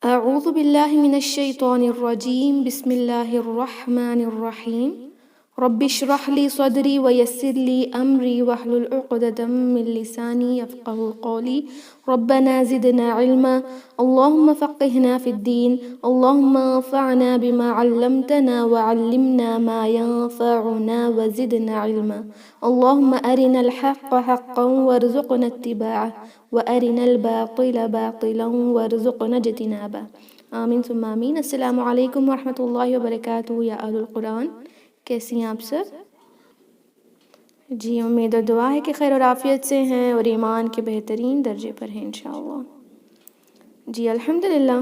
أعوذ بالله من الشيطان الرجيم بسم الله الرحمن الرحيم رب اشرح لي صدري ويسر لي أمري واحلل عقدة من لساني يفقهوا قولي ربنا زدنا علما اللهم فقهنا في الدين اللهم انفعنا بما علمتنا وعلمنا ما ينفعنا وزدنا علما اللهم أرنا الحق حقا وارزقنا اتباعه وأرنا الباطل باطلا وارزقنا اجتنابه آمین ثم آمین۔ السلام علیکم ورحمۃ اللہ وبرکاتہ یا اہل القرآن، کیسی ہیں آپ سب؟ جی امید و دعا ہے کہ خیر و عافیت سے ہیں اور ایمان کے بہترین درجے پر ہیں انشاءاللہ۔ جی الحمدللہ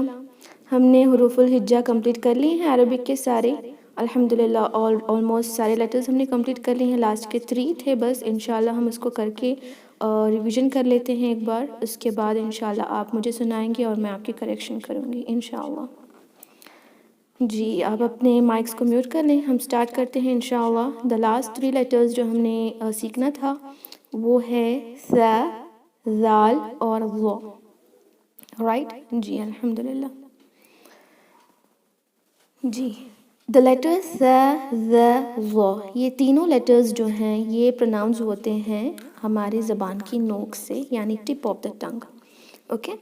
ہم نے حروف الہجا کمپلیٹ کر لی ہیں، عربک کے سارے الحمدللہ آلموسٹ سارے لیٹرز ہم نے کمپلیٹ کر لی ہیں، لاسٹ کے 3 تھے بس، انشاءاللہ ہم اس کو کر کے ریویژن کر لیتے ہیں ایک بار، اس کے بعد انشاءاللہ آپ مجھے سنائیں گے اور میں آپ کی کریکشن کروں گی انشاءاللہ۔ جی آپ اپنے مائکس کو میوٹ کر لیں، ہم سٹارٹ کرتے ہیں انشاءاللہ۔ the last 3 لیٹرز جو ہم نے سیکھنا تھا وہ ہے ث، ذال اور ظ، رائٹ؟ جی الحمدللہ۔ جی the letter ث، ذ، ظ، یہ تینوں لیٹرز جو ہیں یہ پروناؤنس ہوتے ہیں ہماری زبان کی نوک سے، یعنی ٹپ آف دا ٹنگ، اوکے؟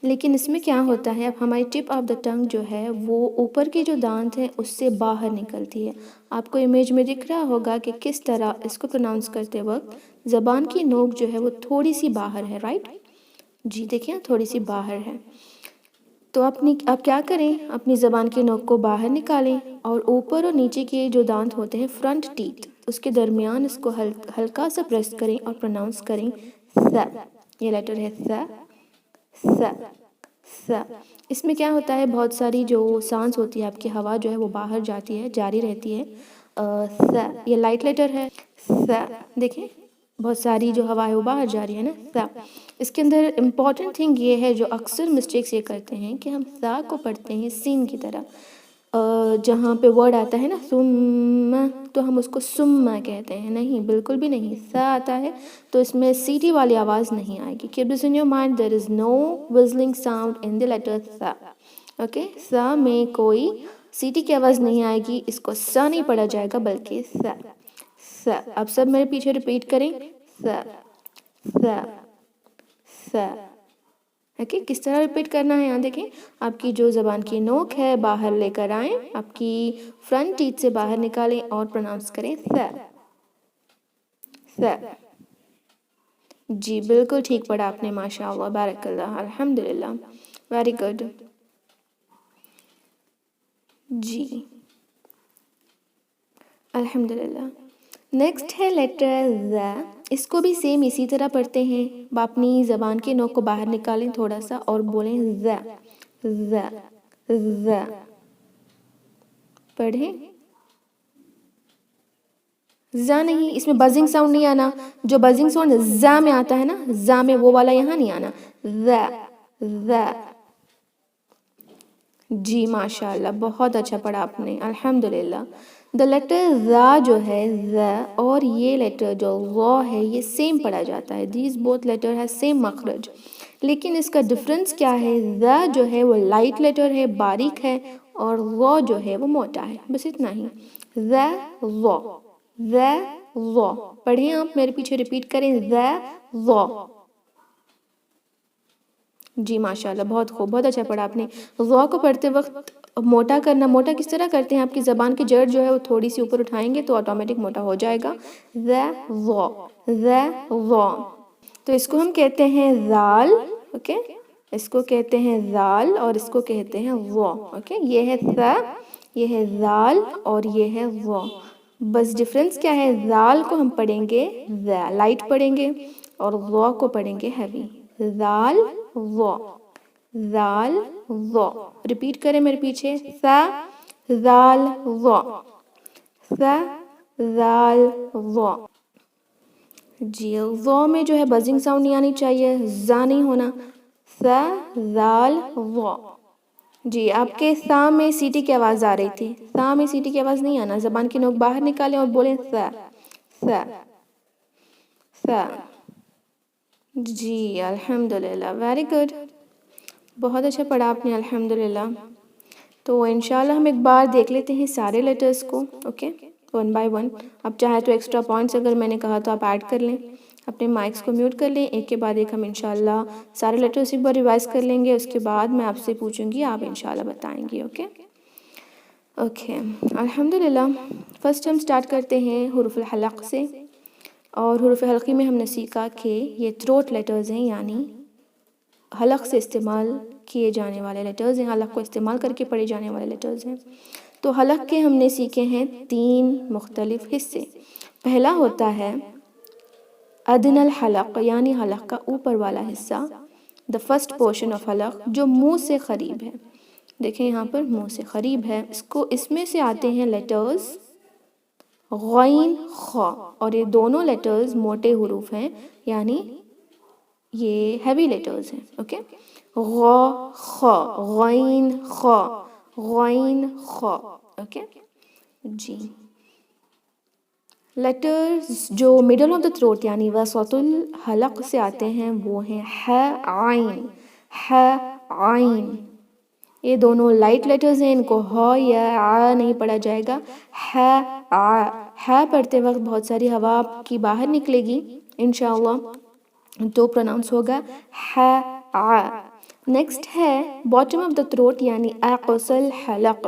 لیکن اس میں کیا ہوتا ہے، اب ہماری ٹپ آف دا ٹنگ جو ہے وہ اوپر کی جو دانت ہے اس سے باہر نکلتی ہے۔ آپ کو امیج میں دکھ رہا ہوگا کہ کس طرح اس کو پروناؤنس کرتے وقت زبان کی نوک جو ہے وہ تھوڑی سی باہر ہے، رائٹ؟ جی دیکھیں تھوڑی سی باہر ہے، تو آپ کیا کریں، اپنی زبان کی نوک کو باہر نکالیں اور اوپر اور نیچے کے جو دانت ہوتے ہیں فرنٹ ٹیتھ، اس کے درمیان اس کو ہلکا سا پریس کریں اور پروناؤنس کریں ث۔ یہ لیٹر ہے ث، ث، ث۔ اس میں کیا ہوتا ہے، بہت ساری جو سانس ہوتی ہے، آپ کی ہوا جو ہے وہ باہر جاتی ہے، جاری رہتی ہے۔ ث یہ لائٹ لیٹر ہے، ث دیکھیں بہت ساری جو ہوا ہے وہ باہر جا رہی ہے نا، ث۔ اس کے اندر امپورٹنٹ تھنگ یہ ہے، جو اکثر مسٹیکس یہ کرتے ہیں کہ ہم ث کو پڑھتے ہیں سین کی طرح، جہاں پہ ورڈ آتا ہے نا ثم، تو ہم اس کو سم کہتے ہیں، نہیں بالکل بھی نہیں، ث آتا ہے تو اس میں سی ٹی والی آواز نہیں آئے گی۔ keep this in your mind, there is no whistling sound in the letter ث، اوکے؟ ث میں کوئی سی ٹی کی آواز نہیں آئے گی، اس کو ث نہیں پڑھا جائے گا بلکہ ث، ث۔ اب سب میرے پیچھے ریپیٹ کریں، ث، ث، ث، اوکے؟ کس طرح ریپیٹ کرنا ہے، یہاں دیکھیں آپ کی جو زبان کی نوک ہے باہر لے کر آئیں، آپ کی فرنٹ ٹیتھ سے باہر نکالیں اور پروناؤنس کریں ث، ث۔ جی بالکل ٹھیک پڑھا آپ نے، ماشاءاللہ، بارک اللہ، الحمدللہ، ویری گڈ۔ جی الحمدللہ۔ نیکسٹ ہے لیٹر ز، اس کو بھی سیم اسی طرح پڑھتے ہیں، اپنی زبان کے نوک کو باہر نکالیں تھوڑا سا اور بولیں ز، ز، ز، پڑھیں ز نہیں، اس میں بزنگ ساؤنڈ نہیں آنا، جو بزنگ ساؤنڈ ز میں آتا ہے نا، ز میں وہ والا یہاں نہیں آنا، ز، ز۔ جی ماشاءاللہ بہت اچھا پڑھا آپ نے، الحمدللہ۔ دا لیٹر ز جو ہے ز اور یہ لیٹر جو ظ ہے یہ سیم پڑھا جاتا ہے، دیز بوتھ لیٹر ہے سیم مخرج، لیکن اس کا ڈفرنس کیا ہے، ز جو ہے وہ لائٹ لیٹر ہے، باریک ہے، اور ظ جو ہے وہ موٹا ہے، بس اتنا ہی، ز، ظ، ز، ظ۔ پڑھیں آپ میرے پیچھے ریپیٹ کریں، ز، ظ۔ جی ماشاءاللہ بہت خوب، بہت اچھا پڑھا آپ نے۔ ظ کو پڑھتے وقت موٹا کرنا، موٹا کس طرح کرتے ہیں، آپ کی زبان کی جڑ جو ہے وہ تھوڑی سی اوپر اٹھائیں گے تو آٹومیٹک موٹا ہو جائے گا، ز، ظ، ز، ظ۔ تو اس کو ہم کہتے ہیں ذال، اوکے؟ اس کو کہتے ہیں ذال اور اس کو کہتے ہیں ظ، اوکے؟ یہ ہے ث، یہ ہے ذال اور یہ ہے ظ۔ بس ڈفرنس کیا ہے، ذال کو ہم پڑھیں گے لائٹ پڑھیں گے اور ظ کو پڑھیں گے ہیوی، ذال، ظ، ذال، ظ۔ ریپیٹ کریں میرے پیچھے، ث، ذال، ظ، ث، ذال، ظ۔ جی ظ میں جو ہے بزنگ ساؤنڈ نہیں آنی چاہیے، ز نہیں ہونا، ث، ذال، ظ۔ جی آپ کے ث میں سی ٹی کی آواز آ رہی تھی، ث میں سی ٹی کی آواز نہیں آنا، زبان کی نوک باہر نکالیں اور بولیں ث، ث، ث۔ جی الحمدللہ، ویری گڈ۔ بہت اچھا پڑھا آپ نے الحمدللہ. تو انشاءاللہ ہم ایک بار دیکھ لیتے ہیں سارے لیٹرز کو. Okay, one by one. اب چاہے تو ایکسٹرا پوائنٹس اگر میں نے کہا تو آپ ایڈ کر لیں. اپنے مائکس کو میوٹ کر لیں. ایک کے بعد ایک ہم انشاءاللہ سارے لیٹرز ایک بار ریوائز کر لیں گے. اس کے بعد میں آپ سے پوچھوں گی، آپ انشاءاللہ بتائیں گے. اوکے اوکے الحمدللہ. فرسٹ ہم سٹارٹ کرتے ہیں حروف الحلق سے. اور حروف حلقی میں ہم نے سیکھا کہ یہ تھروٹ لیٹرز ہیں، یعنی حلق سے استعمال کیے جانے والے لیٹرز ہیں، حلق کو استعمال کر کے پڑھے جانے والے لیٹرز ہیں. تو حلق کے ہم نے سیکھے ہیں 3 مختلف حصے. پہلا ہوتا ہے ادنی الحلق، یعنی حلق کا اوپر والا حصہ. دا فرسٹ پورشن آف حلق، جو منہ سے قریب ہے. دیکھیں یہاں پر منہ سے قریب ہے. اس میں سے آتے ہیں لیٹرز غین خا، اور یہ دونوں لیٹرز موٹے حروف ہیں، یعنی یہ ہیوی لیٹرز ہیں. اوکے، غا خا، غین خا، غین خا. اوکے جی. لیٹرز جو مڈل آف دا تھروٹ یعنی وسط الحلق سے آتے ہیں وہ ہیں ح عین، ح عین. یہ دونوں لائٹ لیٹرز ہیں، ان کو ہ یا ع نہیں پڑھا جائے گا. ح ع، ح پڑھتے وقت بہت ساری ہوا آپ کی باہر نکلے گی انشاءاللہ، تو پروناؤنس ہوگا ح ع. نیکسٹ ہے باٹم آف دا تھروٹ یعنی اقصى الحلق.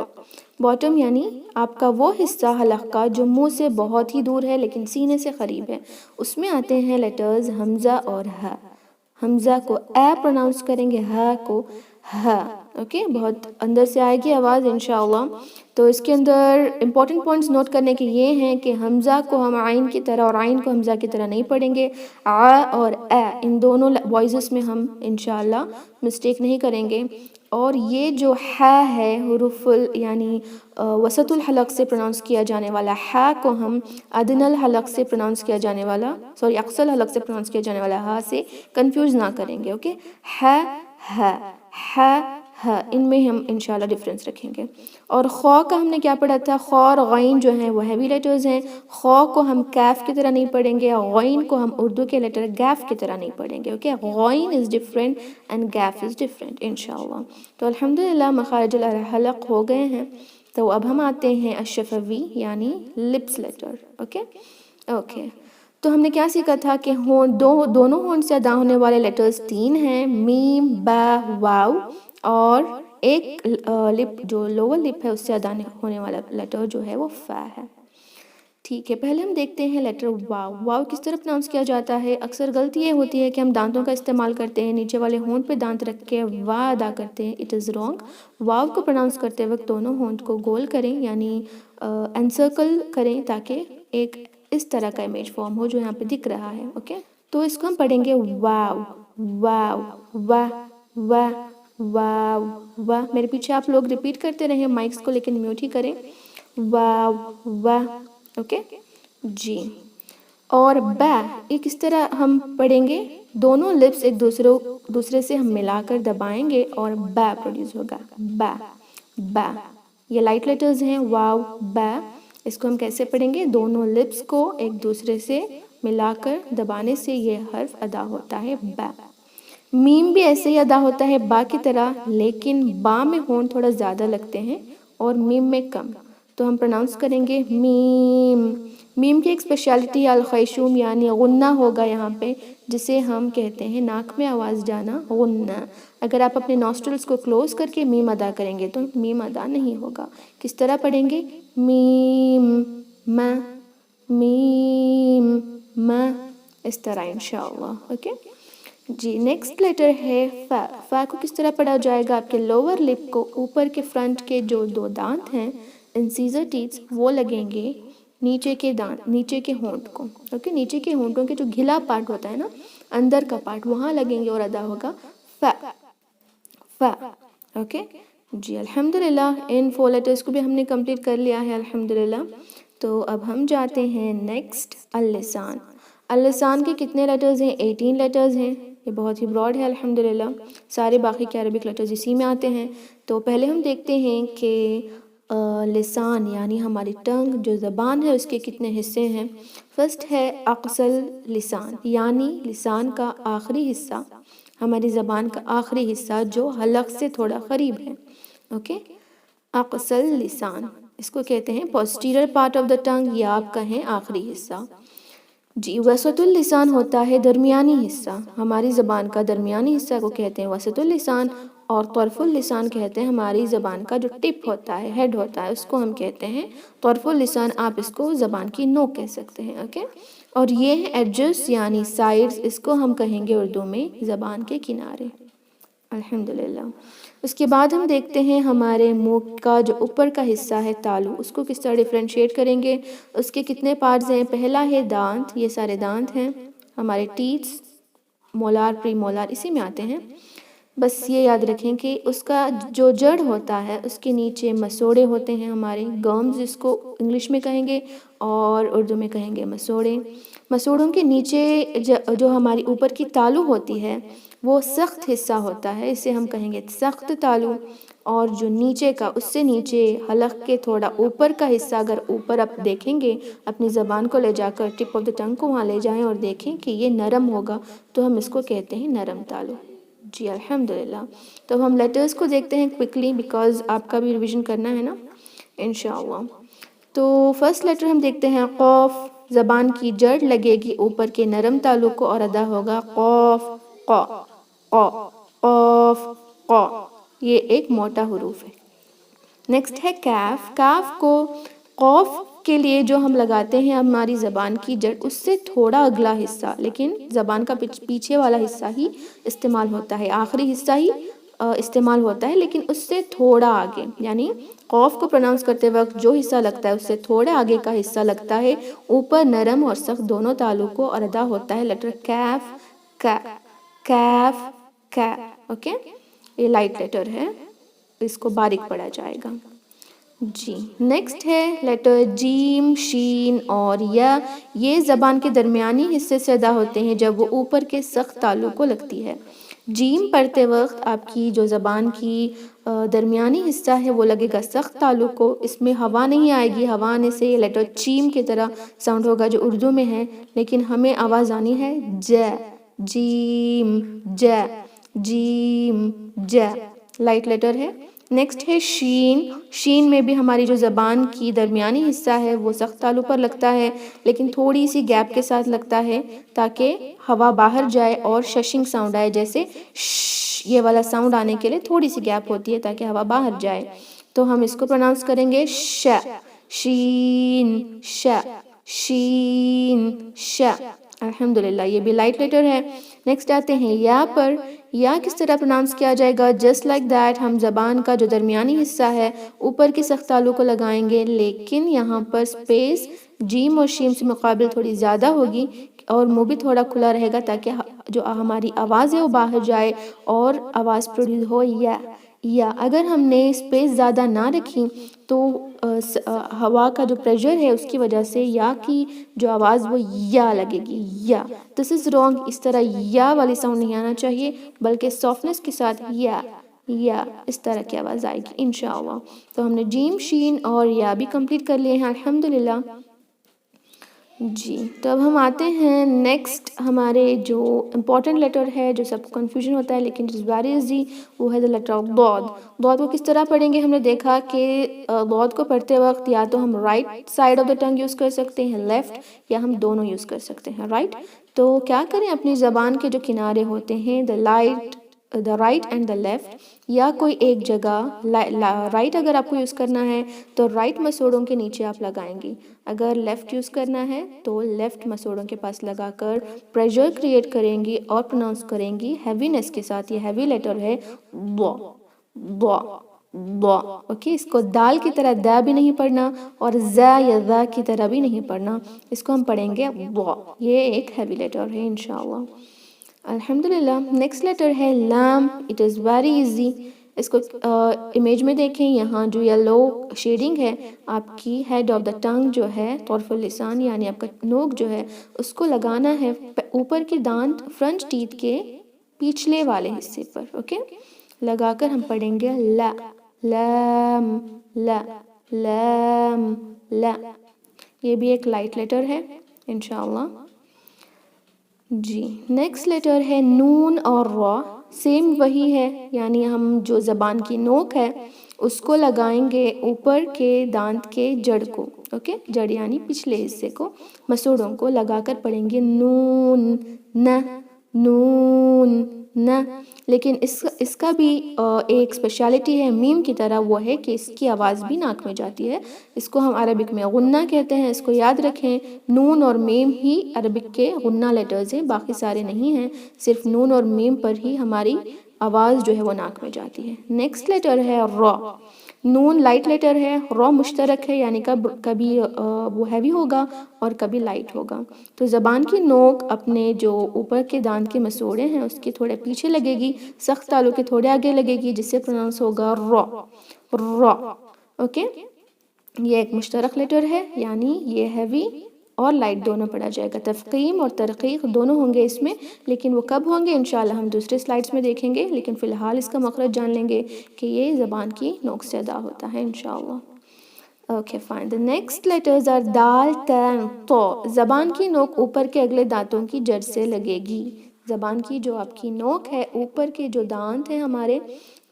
باٹم یعنی آپ کا وہ حصہ حلق کا جو منہ سے بہت ہی دور ہے لیکن سینے سے قریب ہے. اس میں آتے ہیں لیٹرز حمزہ اور ہ. حمزہ کو اے پروناؤنس کریں گے، ہ کو ہ. اوکے، بہت اندر سے آئے گی آواز انشاءاللہ. تو اس کے اندر امپورٹنٹ پوائنٹس نوٹ کرنے کے یہ ہیں کہ حمزہ کو ہم عین کی طرح اور عین کو حمزہ کی طرح نہیں پڑھیں گے. ع اور اے ان دونوں وائسز میں ہم انشاءاللہ مسٹیک نہیں کریں گے. اور یہ جو ح ہے حروف یعنی وسط الحلق سے پروناؤنس کیا جانے والا ح کو ہم ادنی الحلق سے پروناؤنس کیا جانے والا اقصی الحلق سے پروناؤنس کیا جانے والا ہ سے کنفیوز نہ کریں گے. اوکے، ح ہ، ح ہ، ان میں ہم انشاءاللہ ڈفرینس رکھیں گے. اور خا کا ہم نے کیا پڑھا تھا؟ خا اور غین جو ہیں وہ ہیوی لیٹرز ہیں. خا کو ہم کیف کی طرح نہیں پڑھیں گے، اور غین کو ہم اردو کے لیٹر گیف کی طرح نہیں پڑھیں گے. اوکے، غین از ڈفرینٹ اینڈ گیف از ڈفرینٹ انشاءاللہ. تو الحمدللہ مخارج الحلق ہو گئے ہیں. تو اب ہم آتے ہیں الشفوی یعنی لپس لیٹر. Okay okay. تو ہم نے کیا سیکھا تھا کہ دونوں ہونٹ سے ادا ہونے والے لیٹرز 3 ہیں، میم، با، واو. اور ایک لپ جو لوور لپ ہے اس سے ادا ہونے والا لیٹر جو ہے وہ فا ہے. ٹھیک ہے، پہلے ہم دیکھتے ہیں لیٹر واو. واو کس طرح پروناؤنس کیا جاتا ہے؟ اکثر غلطی یہ ہوتی ہے کہ ہم دانتوں کا استعمال کرتے ہیں، نیچے والے ہونٹ پہ دانت رکھ کے وا ادا کرتے ہیں. It is wrong. واو کو پروناؤنس کرتے وقت دونوں ہونٹ کو گول کریں، یعنی انسرکل کریں تاکہ ایک اس طرح کا امیج فارم ہو جو یہاں پہ دکھ رہا ہے. اوکے، تو اس کو ہم پڑھیں گے واو واو وا وا واو وا. میرے پیچھے آپ لوگ ریپیٹ کرتے رہیں مائکس کو، لیکن میوٹ ہی کریں. واو وا. اوکے جی. اور با، یہ کس طرح ہم پڑھیں گے؟ دونوں لپس ایک دوسرے سے ہم ملا کر دبائیں گے اور با پروڈیوس ہوگا. با با. یہ لائٹ لیٹرز ہیں واو با. اس کو ہم کیسے پڑھیں گے؟ دونوں لپس کو ایک دوسرے سے ملا کر دبانے سے یہ حرف ادا ہوتا ہے با. میم بھی ایسے ہی ادا ہوتا ہے با کی طرح، لیکن با میں ہونٹ تھوڑا زیادہ لگتے ہیں اور میم میں کم. تو ہم پروناؤنس کریں گے میم. میم کی ایک اسپیشلٹی الخیشوم یعنی غنہ ہوگا یہاں پہ، جسے ہم کہتے ہیں ناک میں آواز جانا، غنہ. اگر آپ اپنے نوسٹرلز کو کلوز کر کے میم ادا کریں گے تو میم ادا نہیں ہوگا. کس طرح پڑھیں گے؟ میم ما، میم ما، اس طرح انشاءاللہ. اوکے جی. نیکسٹ لیٹر ہے فا. فا کو کس طرح پڑھا جائے گا؟ آپ کے لوور لپ کو اوپر کے فرنٹ کے جو 2 دانت ہیں انسیزر ٹیتھس وہ لگیں گے نیچے کے دانت، نیچے کے ہونٹ کو. اوکے، نیچے کے ہونٹوں کے جو گھلا پارٹ ہوتا ہے نا، اندر کا پارٹ، وہاں لگیں گے اور ادا ہوگا فا فا. اوکے جی الحمدللہ. ان 4 لیٹرز کو بھی ہم نے کمپلیٹ کر لیا ہے الحمدللہ. تو اب ہم جاتے ہیں نیکسٹ اللسان. اللسان کے کتنے لیٹرز ہیں؟ 18 لیٹرز ہیں. یہ بہت ہی براڈ ہے الحمدللہ. سارے باقی کے عربک لیٹرز اسی میں آتے ہیں. تو پہلے ہم دیکھتے ہیں کہ لسان یعنی ہماری ٹنگ جو زبان ہے اس کے کتنے حصے ہیں. فرسٹ ہے اقصى اللسان یعنی لسان کا آخری حصہ. ہماری زبان کا آخری حصہ جو حلق سے تھوڑا قریب ہے. اوکے, اقصى اللسان اس کو کہتے ہیں posterior part of the tongue یا آپ کہیں آخری حصہ. جی, وسط اللسان ہوتا ہے درمیانی حصہ. ہماری زبان کا درمیانی حصہ کو کہتے ہیں وسط اللسان, اور طرف اللسان کہتے ہیں ہماری زبان کا جو ٹپ ہوتا ہے, ہیڈ ہوتا ہے, اس کو ہم کہتے ہیں طرف اللسان. آپ اس کو زبان کی نوک کہہ سکتے ہیں. اوکے, اور یہ ہے ایڈجز یعنی سائڈز, اس کو ہم کہیں گے اردو میں زبان کے کنارے. الحمدللہ. اس کے بعد ہم دیکھتے ہیں ہمارے منہ کا جو اوپر کا حصہ ہے تالو, اس کو کس طرح ڈیفرینشیٹ کریں گے. اس کے کتنے پارٹس ہیں؟ پہلا ہے دانت, یہ سارے دانت ہیں ہمارے ٹیتھس, مولار پری مولار اسی میں آتے ہیں. بس یہ یاد رکھیں کہ اس کا جو جڑ ہوتا ہے اس کے نیچے مسوڑے ہوتے ہیں ہمارے, گمز جس کو انگلش میں کہیں گے اور اردو میں کہیں گے مسوڑے. مسوڑوں کے نیچے جو ہماری اوپر کی تالو ہوتی ہے وہ سخت حصہ ہوتا ہے, اسے ہم کہیں گے سخت تالو. اور جو نیچے کا, اس سے نیچے حلق کے تھوڑا اوپر کا حصہ, اگر اوپر آپ دیکھیں گے اپنی زبان کو لے جا کر ٹپ آف دا ٹنگ کو وہاں لے جائیں اور دیکھیں کہ یہ نرم ہوگا تو ہم اس کو کہتے ہیں نرم تالو. جی الحمدللہ. تو اب ہم لیٹرز کو دیکھتے ہیں کوئکلی, بیکاز آپ کا بھی ریویژن کرنا ہے نا انشاءاللہ. تو فرسٹ لیٹر ہم دیکھتے ہیں قاف. زبان کی جڑ لگے گی اوپر کے نرم تالو کو اور ادا ہوگا قاف قا قا قاف قا. یہ ایک موٹا حروف ہے. نیکسٹ ہے کاف. کاف کو قاف کے لیے جو ہم لگاتے ہیں ہماری زبان کی جڑ, اس سے تھوڑا اگلا حصہ, لیکن زبان کا پیچھے والا حصہ ہی استعمال ہوتا ہے, آخری حصہ ہی استعمال ہوتا ہے, لیکن اس سے تھوڑا آگے, یعنی قاف کو پروناؤنس کرتے وقت جو حصہ لگتا ہے اس سے تھوڑے آگے کا حصہ لگتا ہے اوپر نرم اور سخت دونوں تالو کو, اور ادا ہوتا ہے لیٹر کیف کا. کیف کا. اوکے, یہ لائٹ لیٹر ہے, اس کو باریک پڑھا جائے گا. جی, نیکسٹ ہے لیٹر جیم, شین اور یا. یہ زبان کے درمیانی حصے سے ادا ہوتے ہیں جب وہ اوپر کے سخت تالو کو لگتی ہے. جیم پڑھتے وقت آپ کی جو زبان کی درمیانی حصہ ہے وہ لگے گا سخت تالو کو, اس میں ہوا نہیں آئے گی. ہوا آنے سے یہ لیٹر چیم کی طرح ساؤنڈ ہوگا جو اردو میں ہے, لیکن ہمیں آواز آنی ہے ج, جیم ج, جیم ج, لائٹ لیٹر ہے. نیکسٹ ہے شین. شین میں بھی ہماری جو زبان کی درمیانی حصہ ہے وہ سخت تالو پر لگتا ہے, لیکن تھوڑی سی گیپ کے ساتھ لگتا ہے تاکہ ہوا باہر جائے اور ششنگ ساؤنڈ آئے, جیسے ش, یہ والا ساؤنڈ آنے کے لیے تھوڑی سی گیپ ہوتی ہے تاکہ ہوا باہر جائے. تو ہم اس کو پروناؤنس کریں گے ش, شین ش, شین ش. الحمدللہ, یہ بھی لائٹ لیٹر ہے. نیکسٹ آتے ہیں یا پر. یا کس طرح پروناؤنس کیا جائے گا؟ جسٹ لائک دیٹ, ہم زبان کا جو درمیانی حصہ ہے اوپر کی سخت تالو کو لگائیں گے, لیکن یہاں پر سپیس جیم اور شیم سے مقابل تھوڑی زیادہ ہوگی, اور منہ بھی تھوڑا کھلا رہے گا تاکہ جو ہماری آواز ہے وہ باہر جائے اور آواز پروڈیوس ہو یا. یا اگر ہم نے سپیس زیادہ نہ رکھی تو ہوا کا جو پریشر ہے اس کی وجہ سے یا کی جو آواز وہ یا لگے گی یا. دس از رانگ, اس طرح یا والی ساؤنڈ نہیں آنا چاہیے, بلکہ سافٹنس کے ساتھ یا اس طرح کی آواز آئے گی انشاءاللہ. تو ہم نے جیم, شین اور یا بھی کمپلیٹ کر لیے ہیں الحمدللہ. جی, تو اب ہم آتے ہیں نیکسٹ ہمارے جو امپورٹنٹ لیٹر ہے جو سب کو کنفیوژن ہوتا ہے لیکن اس بارے ایزی, وہ ہے لیٹر آف ضاد. ضاد کو کس طرح پڑھیں گے؟ ہم نے دیکھا کہ ضاد کو پڑھتے وقت یا تو ہم right side of the tongue use کر سکتے ہیں, لیفٹ, یا ہم دونوں یوز کر سکتے ہیں رائٹ. تو کیا کریں, اپنی زبان کے جو کنارے ہوتے ہیں the right and the left, یا کوئی ایک جگہ رائٹ اگر آپ کو یوز کرنا ہے تو رائٹ مسوڑوں کے نیچے آپ لگائیں گی, اگر لیفٹ یوز کرنا ہے تو لیفٹ مسوڑوں کے پاس لگا کر پریشر کریٹ کریں گی اور پروناؤنس کریں گی ہیوینس کے ساتھ. یہ ہیوی لیٹر ہے ضا ضا ضا. اوکے, اس کو دال کی طرح دا بھی نہیں پڑھنا اور زا یا ذا کی طرح بھی نہیں پڑھنا, اس کو ہم پڑھیں گے ضا. یہ ایک ہیوی لیٹر ہے انشاءاللہ الحمدللہ. نیکسٹ لیٹر ہے لام. It is very easy. اس کو امیج میں دیکھیں, یہاں جو یلو شیڈنگ ہے آپ کی ہیڈ آف دا ٹنگ جو ہے طرف اللسان یعنی آپ کا نوک جو ہے اس کو لگانا ہے اوپر کے دانت فرنٹ ٹیتھ کے پچھلے والے حصے پر. اوکے, لگا کر ہم پڑھیں گے لا, لام لا, لام لا. یہ بھی ایک لائٹ لیٹر ہے انشاءاللہ. جی نیکسٹ لیٹر ہے نون اور را. سیم وہی ہے، یعنی ہم جو زبان کی نوک ہے اس کو لگائیں گے اوپر کے دانت کے جڑ کو. اوکے، جڑ یعنی پچھلے حصے کو، مسوڑوں کو لگا کر پڑھیں گے نون نہ نون نہ. لیکن اس کا بھی ایک اسپیشلٹی ہے میم کی طرح، وہ ہے کہ اس کی آواز بھی ناک میں جاتی ہے. اس کو ہم عربک میں غنہ کہتے ہیں. اس کو یاد رکھیں، نون اور میم ہی عربک کے غنہ لیٹرز ہیں، باقی سارے نہیں ہیں. صرف نون اور میم پر ہی ہماری آواز جو ہے وہ ناک میں جاتی ہے. نیکسٹ لیٹر ہے را. نون لائٹ لیٹر ہے، را مشترک ہے، یعنی کبھی وہ ہیوی ہوگا اور کبھی لائٹ ہوگا. تو زبان کی نوک اپنے جو اوپر کے دانت کے مسوڑے ہیں اس کے تھوڑے پیچھے لگے گی، سخت تالوں کے تھوڑے آگے لگے گی، جس سے پروناؤنس ہوگا را را. اوکے، یہ ایک مشترک لیٹر ہے، یعنی یہ ہیوی اور لائٹ دونوں پڑھا جائے گا. تفخیم اور ترقیق دونوں ہوں گے اس میں، لیکن وہ کب ہوں گے انشاءاللہ ہم دوسرے سلائڈز میں دیکھیں گے. لیکن فی الحال اس کا مخرج جان لیں گے کہ یہ زبان کی نوک سے ادا ہوتا ہے انشاءاللہ. Okay fine. The next letters are دال تا تو. زبان کی نوک اوپر کے اگلے دانتوں کی جڑ سے لگے گی. زبان کی جو آپ کی نوک ہے، اوپر کے جو دانت ہیں ہمارے،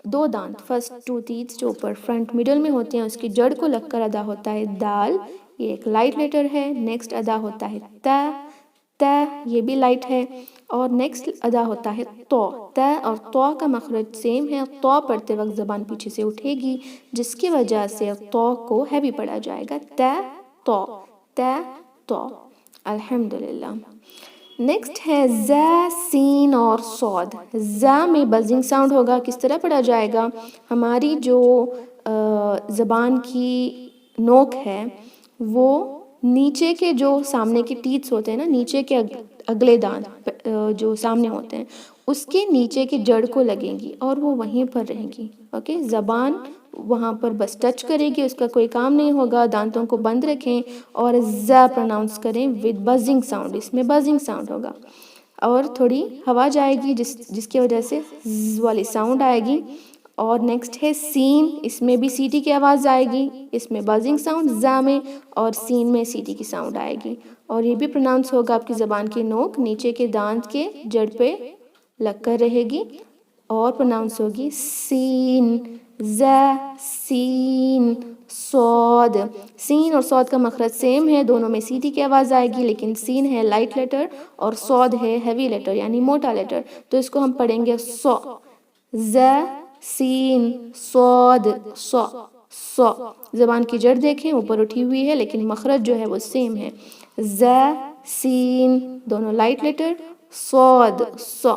دو دانت، فرسٹ ٹو ٹیتھ جو اوپر فرنٹ میڈل میں ہوتے ہیں، اس کی جڑ کو لگ کر ادا ہوتا ہے دال. یہ ایک لائٹ لیٹر ہے. نیکسٹ ادا ہوتا ہے تا تا، یہ بھی لائٹ ہے. اور نیکسٹ ادا ہوتا ہے تو. تا اور تو کا مخرج سیم ہے. تو پڑھتے وقت زبان پیچھے سے اٹھے گی، جس کی وجہ سے تو کو ہیوی پڑھا جائے گا. تا تو تا تو. الحمدللہ. نیکسٹ ہے زا سین اور صاد. زا میں بزنگ ساؤنڈ ہوگا. کس طرح پڑھا جائے گا؟ ہماری جو زبان کی نوک ہے وہ نیچے کے جو سامنے کے ٹیتھس ہوتے ہیں نا، نیچے کے اگلے دانت جو سامنے ہوتے ہیں، اس کے نیچے کی جڑ کو لگیں گی اور وہ وہیں پر رہیں گی. اوکے، زبان وہاں پر بس ٹچ کرے گی، اس کا کوئی کام نہیں ہوگا. دانتوں کو بند رکھیں اور زا پروناؤنس کریں ود بزنگ ساؤنڈ. اس میں بزنگ ساؤنڈ ہوگا اور تھوڑی ہوا جائے گی جس کی وجہ سے ز والی ساؤنڈ آئے گی. اور نیکسٹ ہے سین. اس میں بھی سی ٹی کی آواز آئے گی. اس میں بزنگ ساؤنڈ زا میں، اور سین میں سی ٹی کی ساؤنڈ آئے گی. اور یہ بھی پروناؤنس ہوگا آپ کی زبان کی نوک نیچے کے دانت کے جڑ پہ لگ کر رہے گی اور پروناؤنس ہوگی سین زا سین صاد. سین اور صاد کا مخرج سیم ہے، دونوں میں سی ٹی کی آواز آئے گی، لیکن سین ہے لائٹ لیٹر اور صاد ہے ہیوی لیٹر یعنی موٹا لیٹر. تو اس کو ہم پڑھیں گے سو. زا سین صاد سو سو. زبان کی جڑ دیکھیں اوپر اٹھی ہوئی ہے، لیکن مخرج جو ہے وہ سیم ہے. زا سین دونوں لائٹ لیٹر، صاد سو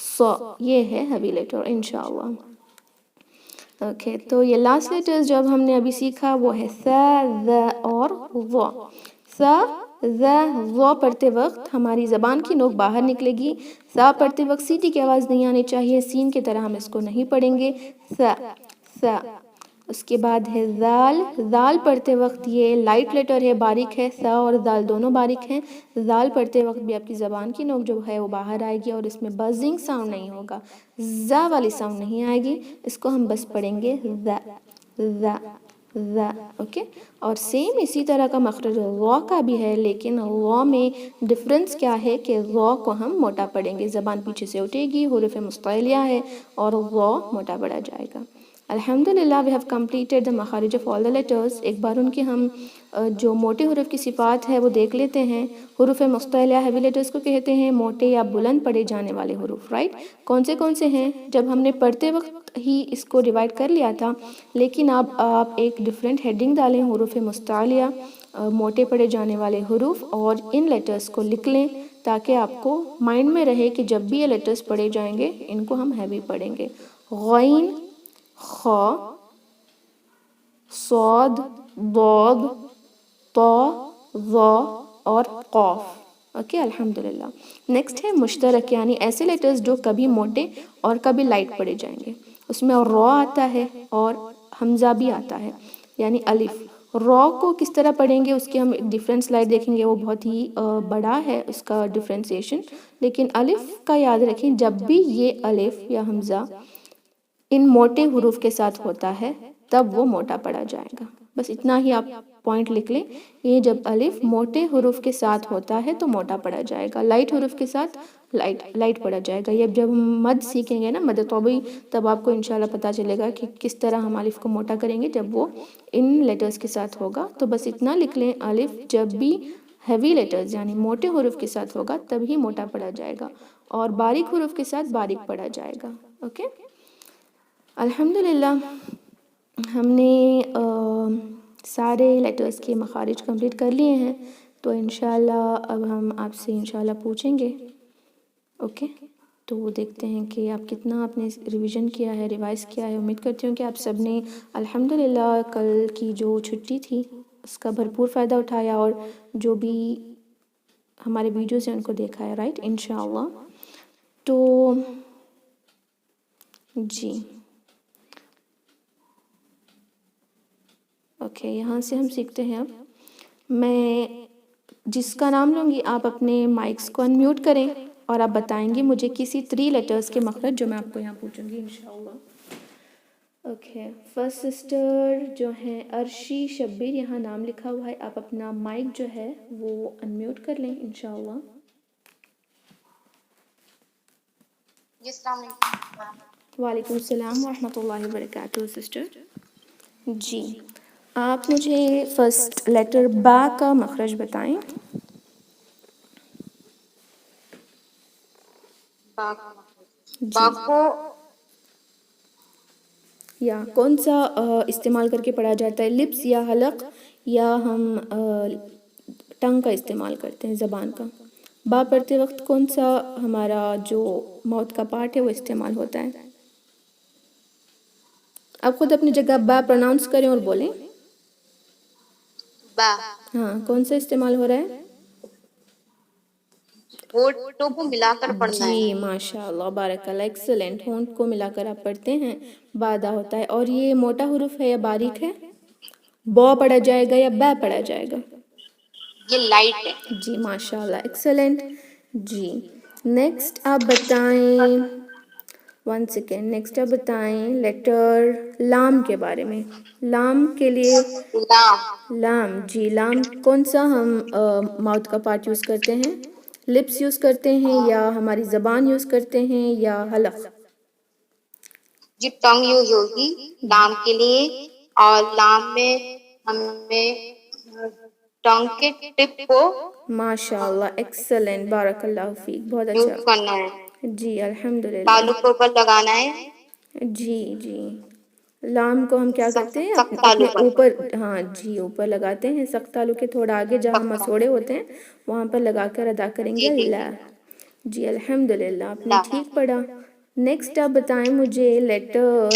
سو یہ ہے ہیوی لیٹر انشاءاللہ. اوکے، تو یہ لاسٹ لیٹرز جو اب ہم نے ابھی سیکھا وہ ہے ثا ذا اور ظا. ثا ذا ظا پڑھتے وقت ہماری زبان کی نوک باہر نکلے گی. ثا پڑھتے وقت سی ٹی کی آواز نہیں آنی چاہیے. سین کی طرح ہم اس کو نہیں پڑھیں گے. ثا ثا. اس کے بعد ہے ذال. ذال پڑھتے وقت یہ لائٹ لیٹر ہے، باریک ہے. ثا اور ذال دونوں باریک ہیں. ذال پڑھتے وقت بھی آپ کی زبان کی نوک جو ہے وہ باہر آئے گی اور اس میں بزنگ ساؤنڈ نہیں ہوگا، زا والی ساؤنڈ نہیں آئے گی. اس کو ہم بس پڑھیں گے ذا ذا ذا. اوکے، اور سیم اسی طرح کا مخرج غا کا بھی ہے، لیکن غا میں ڈفرنس کیا ہے کہ غا کو ہم موٹا پڑھیں گے. زبان پیچھے سے اٹھے گی، حروف مستعلیہ ہے، اور غا موٹا پڑھا جائے گا. الحمدللہ we have completed the مخارج of all the letters. ایک بار ان کے ہم جو موٹے حروف کی صفات ہے وہ دیکھ لیتے ہیں. حروف مستعلیہ ہیوی لیٹرز کو کہتے ہیں، موٹے یا بلند پڑھے جانے والے حروف. رائٹ، کون سے ہیں؟ جب ہم نے پڑھتے وقت ہی اس کو ڈیوائڈ کر لیا تھا، لیکن اب آپ ایک ڈیفرنٹ ہیڈنگ ڈالیں، حروف مستعلیہ، موٹے پڑھے جانے والے حروف، اور ان لیٹرز کو لکھ لیں تاکہ آپ کو مائنڈ میں رہے کہ جب بھی یہ لیٹرز پڑھے جائیں گے ان کو ہم ہیوی پڑھیں گے. غین، خا، صاد، ضاد، طا، ظا اور قاف. اوکے الحمدللہ. نیکسٹ ہے مشترک، یعنی ایسے لیٹرز جو کبھی موٹے اور کبھی لائٹ پڑھے جائیں گے. اس میں را آتا ہے اور حمزہ بھی آتا ہے، یعنی الف. را کو کس طرح پڑھیں گے اس کی ہم ایک ڈیفرنٹ سلائڈ دیکھیں گے، وہ بہت ہی بڑا ہے اس کا ڈیفرینسیشن. لیکن الف کا یاد رکھیں، جب بھی یہ الف یا حمزہ ان موٹے حروف کے ساتھ ہوتا ہے تب وہ موٹا پڑھا جائے گا. بس اتنا ہی آپ پوائنٹ لکھ لیں. یہ جب الف موٹے حروف کے ساتھ ہوتا ہے تو موٹا پڑھا جائے گا، لائٹ حروف کے ساتھ لائٹ پڑھا جائے گا. یہ جب ہم مد سیکھیں گے نا، مد طبعی، تب آپ کو انشاءاللہ پتہ چلے گا کہ کس طرح ہم الف کو موٹا کریں گے جب وہ ان لیٹرز کے ساتھ ہوگا. تو بس اتنا لکھ لیں، الف جب بھی ہیوی لیٹرز یعنی موٹے حروف کے ساتھ ہوگا تب ہی موٹا پڑھا جائے گا، اور باریک حروف کے ساتھ باریک پڑھا جائے گا. اوکے، الحمدللہ ہم نے سارے لیٹرز کے مخارج کمپلیٹ کر لیے ہیں. تو انشاءاللہ اب ہم آپ سے انشاءاللہ پوچھیں گے. اوکے، تو دیکھتے ہیں کہ آپ کتنا آپ نے ریویژن کیا ہے، ریوائز کیا ہے. امید کرتی ہوں کہ آپ سب نے الحمدللہ کل کی جو چھٹی تھی اس کا بھرپور فائدہ اٹھایا، اور جو بھی ہمارے ویڈیوز ہیں ان کو دیکھا ہے، رائٹ، انشاءاللہ. تو جی اوکے، یہاں سے ہم سیکھتے ہیں. اب میں جس کا نام لوں گی آپ اپنے مائکس کو انمیوٹ کریں اور آپ بتائیں گے مجھے کسی 3 لیٹرز کے مخرج جو میں آپ کو یہاں پوچھوں گی انشاءاللہ. اوکے، فرسٹ سسٹر جو ہیں عرشی شبیر، یہاں نام لکھا ہوا ہے. آپ اپنا مائک جو ہے وہ انمیوٹ کر لیں انشاءاللہ. السلام علیکم. وعلیکم السلام ورحمۃ اللہ وبرکاتہ سسٹر. جی آپ مجھے فرسٹ لیٹر با کا مخرج بتائیں. جی، با کو یا کون سا استعمال کر کے پڑھا جاتا ہے، لپس یا حلق، یا ہم ٹنگ کا استعمال کرتے ہیں، زبان کا. با پڑھتے وقت کون سا ہمارا جو ماؤتھ کا پارٹ ہے وہ استعمال ہوتا ہے. آپ خود اپنی جگہ با پروناؤنس کریں اور بولیں. با ہاں، کون سا استعمال ہو رہا ہے؟ ہونٹوں کو ملا کر پڑھنا ہے. جی ماشاء اللہ، بارک اللہ، ایکسلنٹ. ہونٹ کو ملا کر آپ پڑھتے ہیں، بادا ہوتا ہے. اور یہ موٹا حروف ہے یا باریک ہے؟ با پڑھا جائے گا یا با پڑھا جائے گا؟ یہ لائٹ ہے. جی ماشاء اللہ، ایکسلنٹ. جی نیکسٹ آپ بتائیں، 1 سیکنڈ، نیکسٹ آپ بتائیں لیٹر لام کے بارے میں. لام کے لیے لام، جی لام کون سا ہم ماؤتھ کا پارٹ یوز کرتے ہیں؟ لپس یوز کرتے ہیں یا ہماری زبان یوز کرتے ہیں یا حلق؟ جی ٹنگ یوز ہوگی لام کے لیے، اور لام میں ہمیں ٹنگ کے ٹپ کو ماشاء اللہ، ایکسلنٹ، بارک اللہ فیک، بہت اچھا. یوز کرنا ہے. جی الحمدللہ. تالو کے اوپر لگانا ہے. جی لام کو ہم کیا کرتے ہیں سخت اپنے تالو پر. اوپر، ہاں جی اوپر لگاتے ہیں. سخت تالو کے تھوڑا آگے جہاں سخت. مسوڑے ہوتے ہیں وہاں پر لگا کر ادا کریں جی گے جی لا. جی الحمدللہ، آپ نے لا. ٹھیک پڑھا. نیکسٹ آپ بتائیں مجھے لیٹر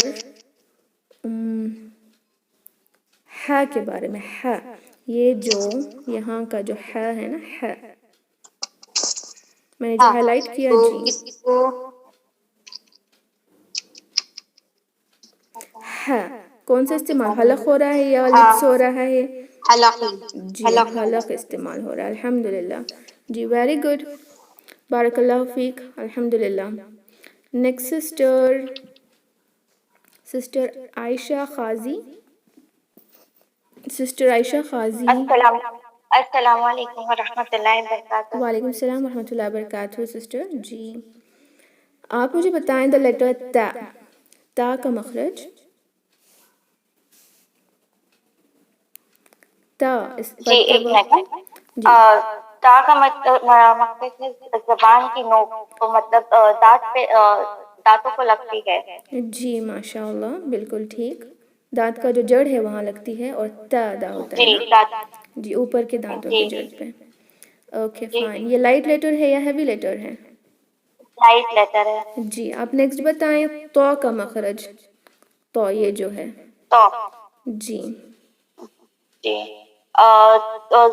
ہا کے بارے میں. ہا، یہ جو یہاں کا جو ہا ہے نا، ہا میں نے جو ہاں ہائی لائٹ کیا. تو جی اس کو ہا کون سا استعمال، حلق ہو رہا ہے یا ہاں لپس ہو رہا ہے؟ حلق. جی حلق استعمال ہو رہا ہے، الحمدللہ. جی ویری گڈ، بارک اللہ فیک، الحمدللہ. نیکسٹ سسٹر عائشہ قاضی. سسٹر عائشہ قاضی. السلام علیکم ورحمۃ اللہ وبرکاتہ. وعلیکم السلام ورحمۃ اللہ وبرکاتہ سسٹر. جی آپ مجھے بتائیں دا لیٹر تا، تا کا مخرج. تا اس جی پڑھتے ایک وقت. منٹ. جی تا کا مقصد زبان کی نوک کو، مطلب دانت پہ، دانتوں کو لگتی ہے. جی ماشاء اللہ، بالکل ٹھیک. دانت کا جو جڑ ہے وہاں لگتی ہے، اور تا ادا ہوتا ہے جی نا. جی اوپر کے دانتوں جی کے جڑ پہ. اوکے جی فائن. یہ لائٹ لیٹر ہے یا ہیوی لیٹر ہے؟ لائٹ لیٹر ہے. جی آپ نیکسٹ بتائیں تو کا مخرج. تو یہ جو ہے تو جی جی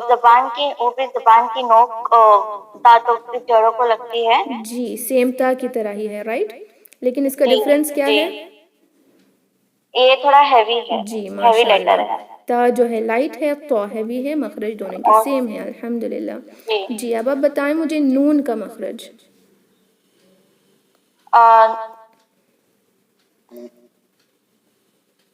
زبان کی اوپری زبان کی نوک دانتوں کی جڑوں کو لگتی ہے. جی سیم تا کی طرح ہی ہے، رائٹ، لیکن اس کا جی ڈفرینس کیا جی ہے؟ یہ تھوڑا ہیوی ہے، جی ہیوی ماشاء لیٹر اللہ، ہے. تا جو ہے لائٹ ہے، تو ہیوی ہے. مخرج دونوں کے اور سیم ہے، الحمدللہ. جی جی اب آپ بتائیں مجھے نون کا مخرج.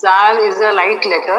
Zal is a light letter,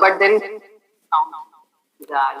but there is sound. Zal.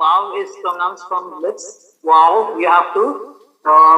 Wow is pronounced from lips. Wow, you have to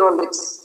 your lips.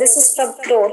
This is from throat.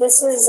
This is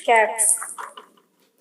Kaf.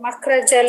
Makhraj al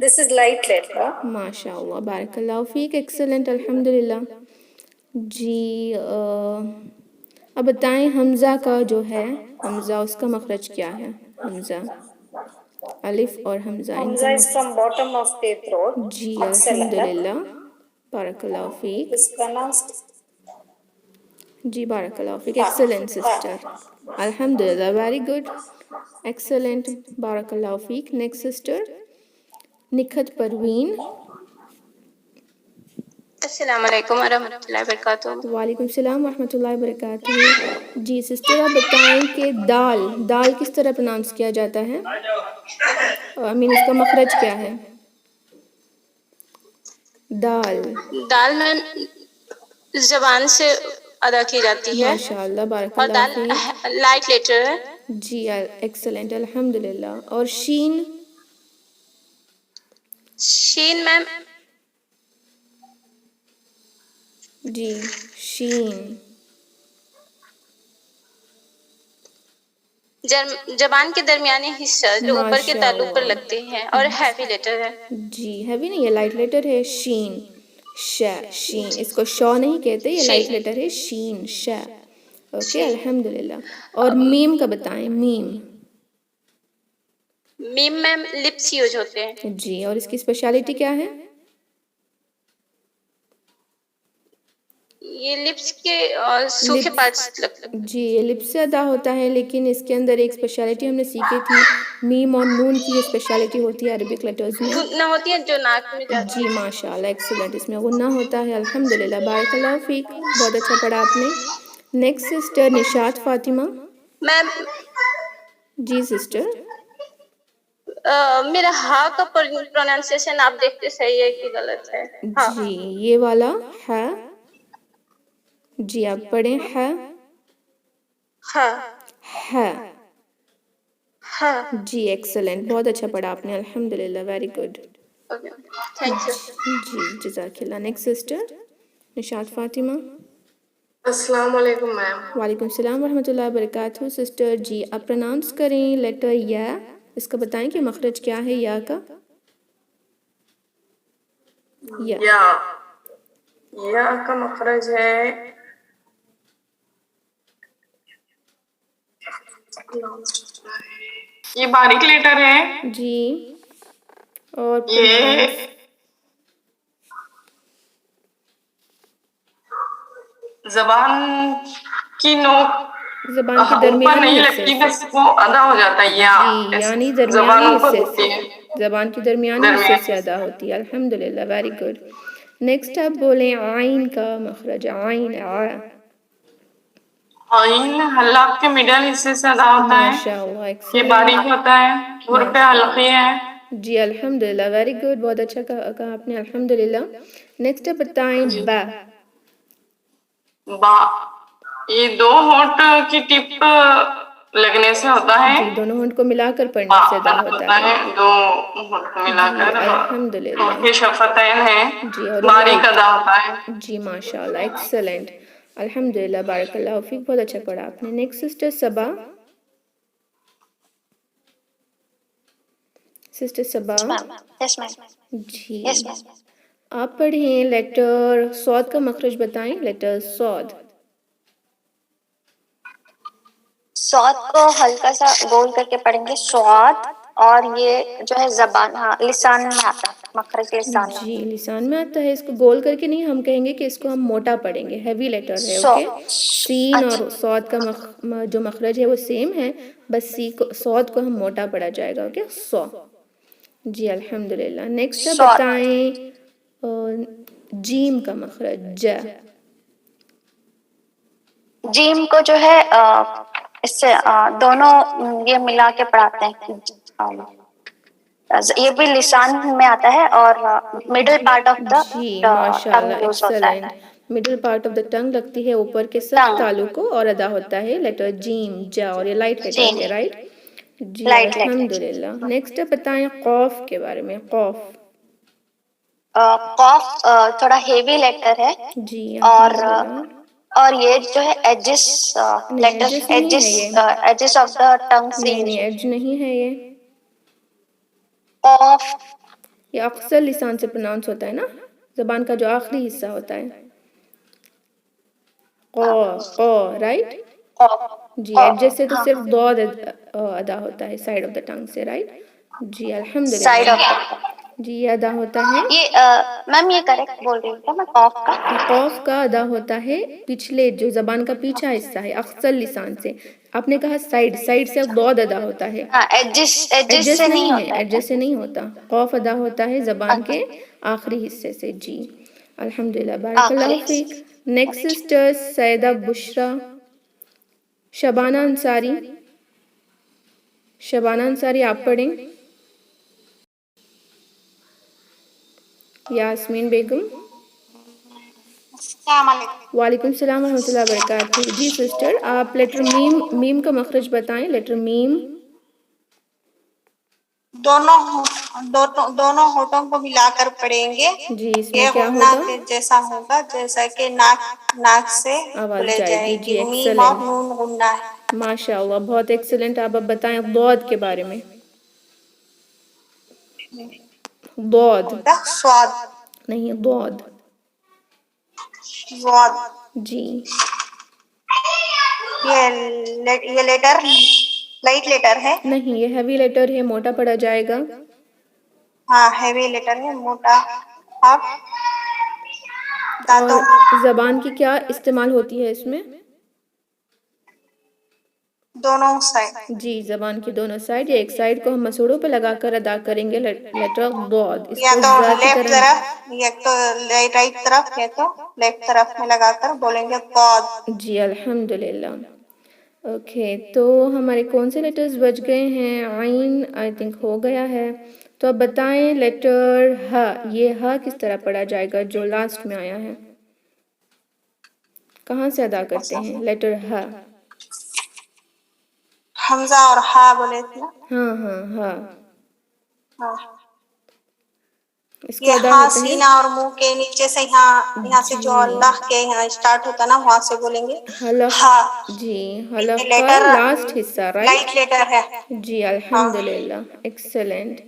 This is light letter. ماشاء اللہ بارک اللہ fake excellent الحمد للہ. جی اب بتائیں حمزہ کا جو ہے حمزہ اس کا مخرج کیا ہے؟ حمزہ الف اور حمزہ ان Hamza کا is from bottom of the throat. G Maksal الحمد alaf. للہ بارک اللہ فیک. Is pronounced جی بارک اللہ فیک ایکسلنٹ سسٹر الحمد للہ ویری گڈ ایکسلنٹ بارک اللہ فیک. Next sister Nikhat Parveen. السلام علیکم ورحمۃ اللہ وبرکاتہ. وعلیکم السلام ورحمۃ اللہ وبرکاتہ. جی سسٹر آپ بتائیں کہ دال دال کس طرح پروناؤنس کیا جاتا ہے؟ اس کا مخرج کیا ہے؟ دال دال میں زبان سے ادا کی جاتی ہے ماشاء اللہ بارک اور اللہ دال فیک. لائٹ لیٹر ہے. جی ایکسلنٹ الحمد للہ. اور شین شین میم جی شین زبان کے درمیانی حصہ جو اوپر کے ماشاء تعلق پر اللہ. لگتے ہیں اور ہیوی لیٹر ہے. جی ہیوی نہیں یہ لائٹ لیٹر ہے شین شین اس کو شو نہیں کہتے یہ لائٹ لیٹر ہے شین اوکے الحمد للہ. اور میم کا بتائیں میم. میم میم لپس یوز ہوتے ہیں. جی اور اس کی اسپیشلٹی کیا ہے؟ یہ لپس کے سوکھے پارٹس لگتے ہیں. جی یہ لپ سے ادا ہوتا ہے لیکن اس کے اندر ایک اسپیشلٹی ہم نے سیکھی تھی میم اور نون کی یہ اسپیشلٹی ہوتی ہے عربک لیٹرز میں. گھٹنا ہوتی ہے جو ناک میں جاتی جی ماشاء اللہ ایکسلنٹ اس میں غنہ ہوتا ہے الحمد للہ بارک اللہ فیک بہت اچھا پڑھا آپ نے. Next sister Nishat Fatima. میم جی سسٹر میرا ہا کا پروننسیشن آپ دیکھتے صحیح ہے کہ غلط ہے؟ ہاں جی یہ والا ہے. جی آپ پڑھیں ہے ہاں ہے. ہاں. جی ایکسلنٹ بہت اچھا پڑھا آپ نے الحمد للہ ویری گڈ. Thank you. جی جزاک اللہ. Next sister Nishat Fatima. السلام علیکم میم. وعلیکم السلام ورحمۃ اللہ وبرکاتہ. سسٹر جی آپ پروناؤنس کریں لیٹر یا اس کا بتائیں کہ مخرج کیا ہے یا کا؟ یا کا مخرج ہے یہ باریک لیٹر ہے. جی اور یہ زبان کی نوک زبان کے اوپر درمیانی نہیں حصے لگتی سے بس وہ ادا ہو جاتا ہے یا جی یعنی زبان درمیانی اوپر حصے ہوتی سے ہے. زبان کی درمیانی حصے سے ادا ہوتی ہے الحمد للہ ویری گڈ. نیکسٹ آپ بولیں عین کا مخرج. عین آئین حلق کے مڈل حصے سے ادا ہوتا ہے. ماشاء اللہ یہ ایکسلنٹ. باریک ہوتا ہے دور پہ حلقی ہے. جی الحمد للہ ویری گڈ بہت اچھا کہا آپ نے الحمد للہ. نیکسٹ آپ بتائیں با. با یہ دو ہونٹ کی ٹپ لگنے سے ہوتا ہے. جی دونوں ہونٹ کو ملا کر پڑھنے سے ادا ہوتا ہے. دو ہونٹ کو ملا جی کر الحمد للہ. یہ شفتین ہے جی اور باریک ادا ہوتا ہے. جی ماشاء اللہ ایکسلنٹ الحمد للہ بارک اللہ فیک بہت اچھا پڑھا آپ نے. نیکسٹ سسٹر صبا. سسٹر صبا جی آپ پڑھیں لیٹر صاد کا مخرج بتائیں. لیٹر صاد. صاد کو ہلکا سا گول کر کے پڑھیں گے صاد اور یہ جو ہے زبان لسان میں آتا ہے مخرج لسان میں. جی لسان میں آتا ہے. اس کو گول کر کے نہیں ہم کہیں گے کہ اس کو ہم موٹا پڑھیں گے ہیوی لیٹر ہے اوکے. سین اور صاد کا جو مخرج ہے وہ سیم ہے بس صاد کو ہم موٹا پڑھا جائے گا اوکے سو. جی الحمد للہ. نیکسٹ آپ بتائیں جیم کا مخرج. جا. جیم کو جو ہے اس سے دونوں یہ ملا کے پڑھاتے ہیں. یہ بھی لسان میں آتا ہے اور مڈل پارٹ آف دا جی ماشاء اللہ ٹنگ یوز ہوتا ہے. Excellent. Middle part of the tongue لگتی ہے اوپر کے سخت تالو کو اور ادا ہوتا ہے لیٹر جیم جا اور یہ لائٹ لیٹر ہے رائٹ. جی الحمد للہ. نیکسٹ بتائیں قوف کے بارے میں. قوف. قوف تھوڑا ہیوی لیٹر ہے جی اور یہ جو ہے edges letter edges of the tongue سے نہیں ایج نہیں ہے یہ. قوف یہ اقصر لسان سے پروناؤنس ہوتا ہے نا، زبان کا جو آخری حصہ ہوتا ہے. قو رائٹ. جی ایڈجسٹ سے تو صرف ضاد ادا ہوتا ہے سائڈ آف دا ٹنگ سے، رائٹ. جی سائڈ الحمدللہ. آف جی یہ ادا ہوتا ہے. یہ میم یہ کریکٹ بول رہی ہوں کیا میں قاف کا؟ قوف کا ادا ہوتا ہے پچھلے جو زبان کا پیچھا حصہ ہے اقصر لسان سے. آپ نے کہا سائڈ، سائڈ سے ضاد ادا ہوتا ہے. ہاں ایڈجسٹ ایڈجسٹ سے نہیں ہے، ہوتا ایڈجسٹ سے نہیں ہوتا. قوف ادا ہوتا ہے زبان کے آخری حصے سے. جی الحمدللہ، بارک اللہ فیک. نیکسٹ سسٹر سیدہ بشرا. شبانہ انصاری. شبانہ انصاری آپ پڑھیں. یاسمین بیگم. السلام علیکم. وعلیکم السلام ورحمۃ اللہ وبرکاتہ. جی سسٹر آپ لیٹر میم کا مخرج بتائیں. لیٹر میم دونوں ہونٹوں کو ملا کر پڑھیں گے. جی اس میں یہ کیا ہونا ہوگا؟ کے جیسا ہوگا جیسا کہ ناک سے آواز کھلے جائے جائے گی. جی گی. میم اور ایکسلنٹ، نون غنہ ہے. ماشاء اللہ بہت ایکسلنٹ. آپ اب بتائیں ضاد کے بارے میں. ضاد سواد نہیں، ضاد. سواد. جی یہ لیٹر لائٹ لیٹر ہے. نہیں، یہ ہیوی لیٹر ہے، موٹا پڑا جائے گا. ہاں ہیوی لیٹر ہے، موٹا. اور اور دانتوں زبان کی کیا استعمال ہوتی ہے اس میں؟ دونوں سائڈ. جی زبان کی دونوں سائڈ، یا ایک سائڈ کو ہم مسوڑوں پہ لگا کر ادا کریں گے لیٹر ضاد. اس یا کو تو ز کی لیفٹ طرح. طرف، یا تو رائٹ طرف، یا تو لیفٹ طرف میں لگا کر بولیں گے قاد. جی الحمدللہ. اوکے تو ہمارے کون سے لیٹرز بچ گئے ہیں؟ عین آئی تھنک ہو گیا ہے. تو اب بتائیں لیٹر ہ. یہ ہ کس طرح پڑھا جائے گا جو لاسٹ میں آیا ہے؟ کہاں سے ادا کرتے ہیں لیٹر ہ؟ حمزہ اور ہا بولے تھے نا. ہاں ہاں ہاں. ہاں. اس کو یہ ادا ہاں ہوتا ہے سینہ اور منہ کے نیچے سے یہاں سے جو اللہ کے یہاں اسٹارٹ ہوتا نا وہاں سے بولیں گے حلق. ہا. جی یہ حلق کا لیٹر لاسٹ حصہ، رائٹ. لائٹ لیٹر ہے. جی ہاں. الحمدللہ ایکسلنٹ.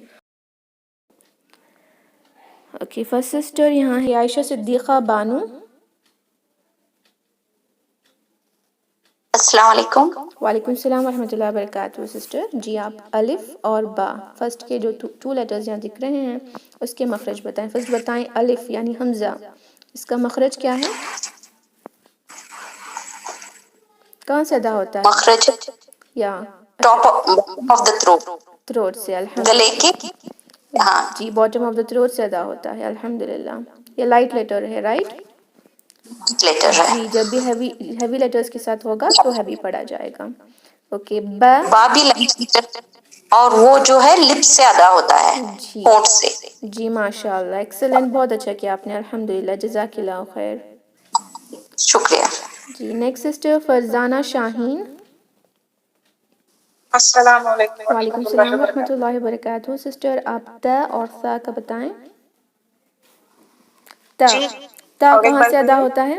اوکے فرسٹ سسٹر یہاں ہے عائشہ صدیقہ بانو. السلام علیکم. وعلیکم السلام ورحمۃ اللہ وبرکاتہ. سسٹر جی آپ الف اور با فرسٹ کے جو ٹو لیٹرز یہاں دکھ رہے ہیں اس کے مخرج بتائیں. فرسٹ بتائیں الف یعنی حمزہ، اس کا مخرج کیا ہے؟ کہاں سے ادا ہوتا ہے؟ مخرج یا top of the throat, throat سے. گلے کی. الحمدللہ. ہاں جی باٹم آف دا تھروٹ سے ادا ہوتا ہے. الحمدللہ. یہ لائٹ لیٹر ہے، رائٹ. لیٹر ہے. جی جب بھی ہیوی لیٹرز کے ساتھ ہوگا تو ہیوی پڑھا جائے گا. اوکے با. با بھی لائٹ لیٹر اور وہ جو ہے لپ سے ادا ہوتا ہے، جی ہونٹ سے. جی ماشاء اللہ ایکسلنٹ، بہت اچھا کیا آپ نے. الحمدللہ جزاک اللہ خیر. شکریہ. جی نیکسٹ سسٹر فرزانہ شاہین. السلام علیکم وعلیکم ورحمۃ اللہ السلام ورحمۃ وبرکاتہ. اللہ وبرکاتہ. سسٹر آپ تا اور ثا کا بتائیں. تا جی تا اور ایک کہاں بار سے ادا بولیے. ہوتا ہے؟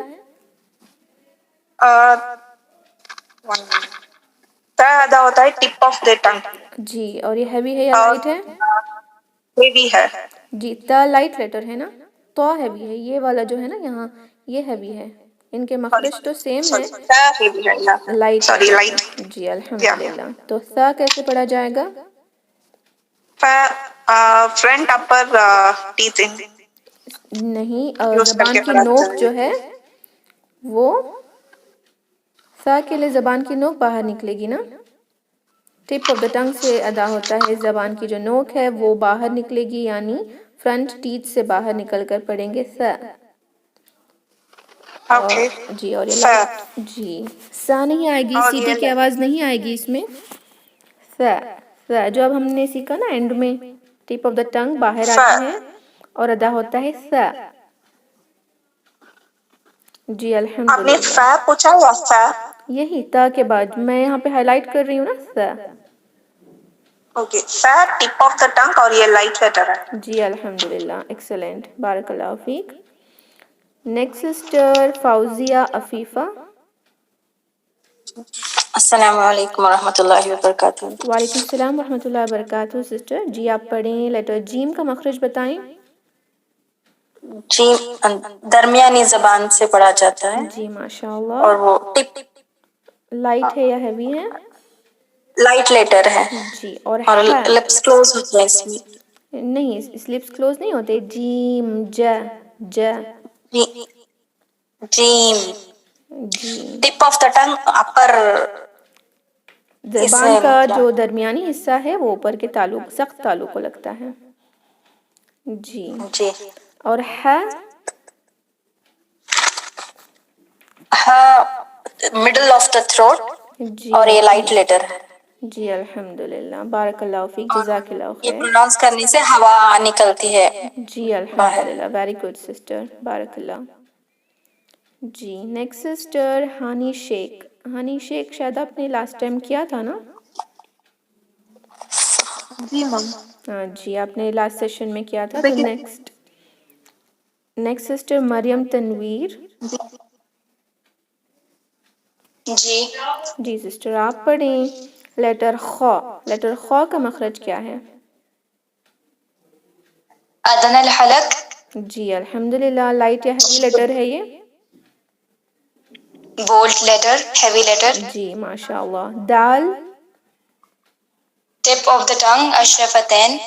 تا ادا ہوتا ہے ٹپ آف دا ٹنگ. جی اور یہ ہیوی ہے یا اور لائٹ ہے؟ ہیوی ہے. جی تا لائٹ لیٹر ہے نا، تو ہیوی ہے. یہ والا جو ہے نا یہاں یہ ہیوی ہے. ان کے مخرج تو سیم ہے، تا ہیوی ہے. Light sorry letter light. ہے. جی الحمدللہ. تو ثا کیسے پڑھا جائے گا؟ فرنٹ اپر ٹیتھ نہیں، یوز کر زبان کے کی پڑھا نوک جائے. جو ہے وہ ثا کے لیے زبان کی نوک باہر نکلے گی نا. ٹپ آف دا ٹنگ سے ادا ہوتا ہے. زبان کی جو نوک ہے وہ باہر نکلے گی، یعنی فرنٹ ٹیتھ سے باہر نکل کر پڑھیں گے ثا. اوکے. جی اور یہ لائٹ. جی سا نہیں آئے گی، اور سی ٹی یہ کی آواز نہیں آئے گی اس میں. ثا ثا جو اب ہم نے سیکھا نا اینڈ میں ٹپ آف دا ٹنگ باہر آتی ہے اور ادا ہوتا ہے ثا. جی آپ نے الحمدللہ. فا پوچھا یا فا؟ یہی تا کے بعد میں یہاں پہ ہائی لائٹ کر رہی ہوں نا ثا. اوکے. فا ٹپ آف دا ٹنگ اور یہ لائٹ لیٹر ہے. جی الحمدللہ ایکسلنٹ، بارک اللہ فیک. Next sister Fauzia Afifa. السلام علیکم ورحمۃ اللہ وبرکاتہ. وعلیکم السلام ورحمۃ اللہ وبرکاتہ. سسٹر جی آپ پڑھیں لیٹر جیم کا مخرج بتائیں. جی درمیانی زبان سے پڑھا جاتا ہے جی ماشاء اور اللہ. وہ ٹپ لائٹ ہے یا ہیوی ہے؟ لائٹ لیٹر ہے جی. اور اور ہے لپس کلوز ہوتے ہیں اس میں. نہیں سلپس کلوز نہیں ہوتے. جیم ج ج جیم. جی. ٹپ آف دا ٹنگ اپر. زبان کا جو درمیانی حصہ ہے وہ اوپر کے تعلق سخت تعلق کو لگتا ہے. جی. جی. اور ہے مڈل آف دا تھروٹ جی. اور یہ لائٹ لیٹر ہے. جی الحمد للہ. بارک اللہ فیک. جزاک اللہ یہ خیر. پروناؤنس کرنے سے ہوا نکلتی ہے جی الحمد باہر. للہ. Very good sister. بارک اللہ. جی نیکسٹ سسٹر ہانی شیخ. ہانی شیخ شاید آپ نے لاسٹ ٹائم کیا تھا نا؟ جی میم. ہاں جی آپ نے لاسٹ سیشن میں کیا تھا. تو نیکسٹ سسٹر مریم تنویر. جی. جی سسٹر آپ پڑھیں لیٹر خا. لیٹر خا کا مخرج کیا ہے؟ ادنى الحلق. جی الحمد للہ. لائٹ یا ہیوی لیٹر ہے یہ؟ Bold letter heavy letter. جی ماشاء اللہ. دال. ٹپ آف دا ٹنگ الشفتین.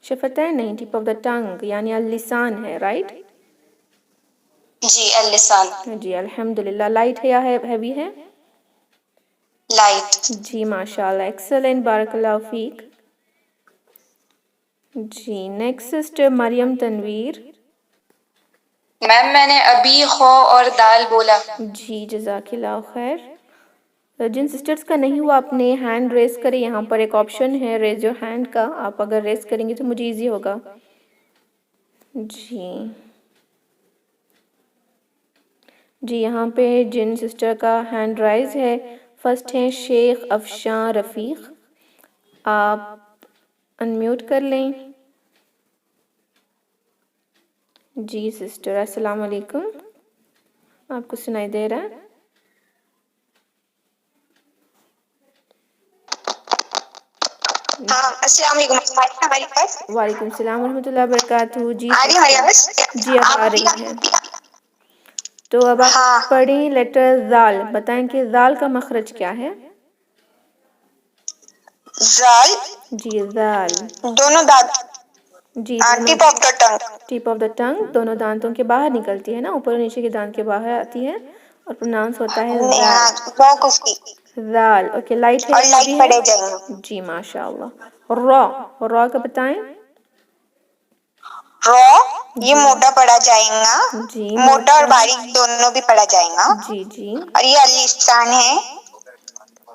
شفتین نہیں ٹپ آف دا ٹنگ یعنی اللسان ہے. رائٹ. جی اللسان. جی الحمد للہ. لائٹ ہے یا ہیوی ہے؟ لائٹ. جی ماشاء اللہ. ایکسلنٹ. بارک اللہ فیک. جی نیکسٹ سسٹر مریم تنویر. میم میں نے ابھی خو اور دال بولا. جی جزاک اللہ خیر. جن سسٹرز کا نہیں ہوا اپنے ہینڈ ریز کریں. یہاں پر ایک آپشن ہے ریز یور ہینڈ کا. آپ اگر ریز کریں گے تو مجھے ایزی ہوگا. جی جی یہاں پہ جن سسٹر کا ہینڈ رائز ہے فرسٹ ہیں شیخ افشاں رفیق. آپ انمیوٹ کر لیں. جی سسٹر السلام علیکم. آپ کو سنائی دے رہا ہے؟ ہاں السلام علیکم. ہماری پاس وعلیکم السلام ورحمۃ اللہ وبرکاتہ. جی آ رہی ہماری آواز؟ جی اب آ رہی ہے. تو اب آپ پڑھیں لیٹر زال. بتائیں کہ زال کا مخرج کیا ہے؟ زال. جی زال. دونوں دانت. جی دونوں ٹپ of the tongue. Tip of the ٹنگ. دونوں دانتوں کے باہر نکلتی ہے نا. اوپر اور نیچے کے دانت کے باہر آتی ہے اور پروناؤنس ہوتا ہے زال. نوک اس کی. زال. اوکے. لائٹ ہے اور یا لائٹ ہیوی پڑے ہے؟ جائیں گے. جی ماشاء اللہ. را. را کا بتائیں. رو. یہ موٹا پڑا جائے گا. جی موٹا اور باریک دونوں بھی پڑا جائے گا. جی جی اور یہ اللسان ہے.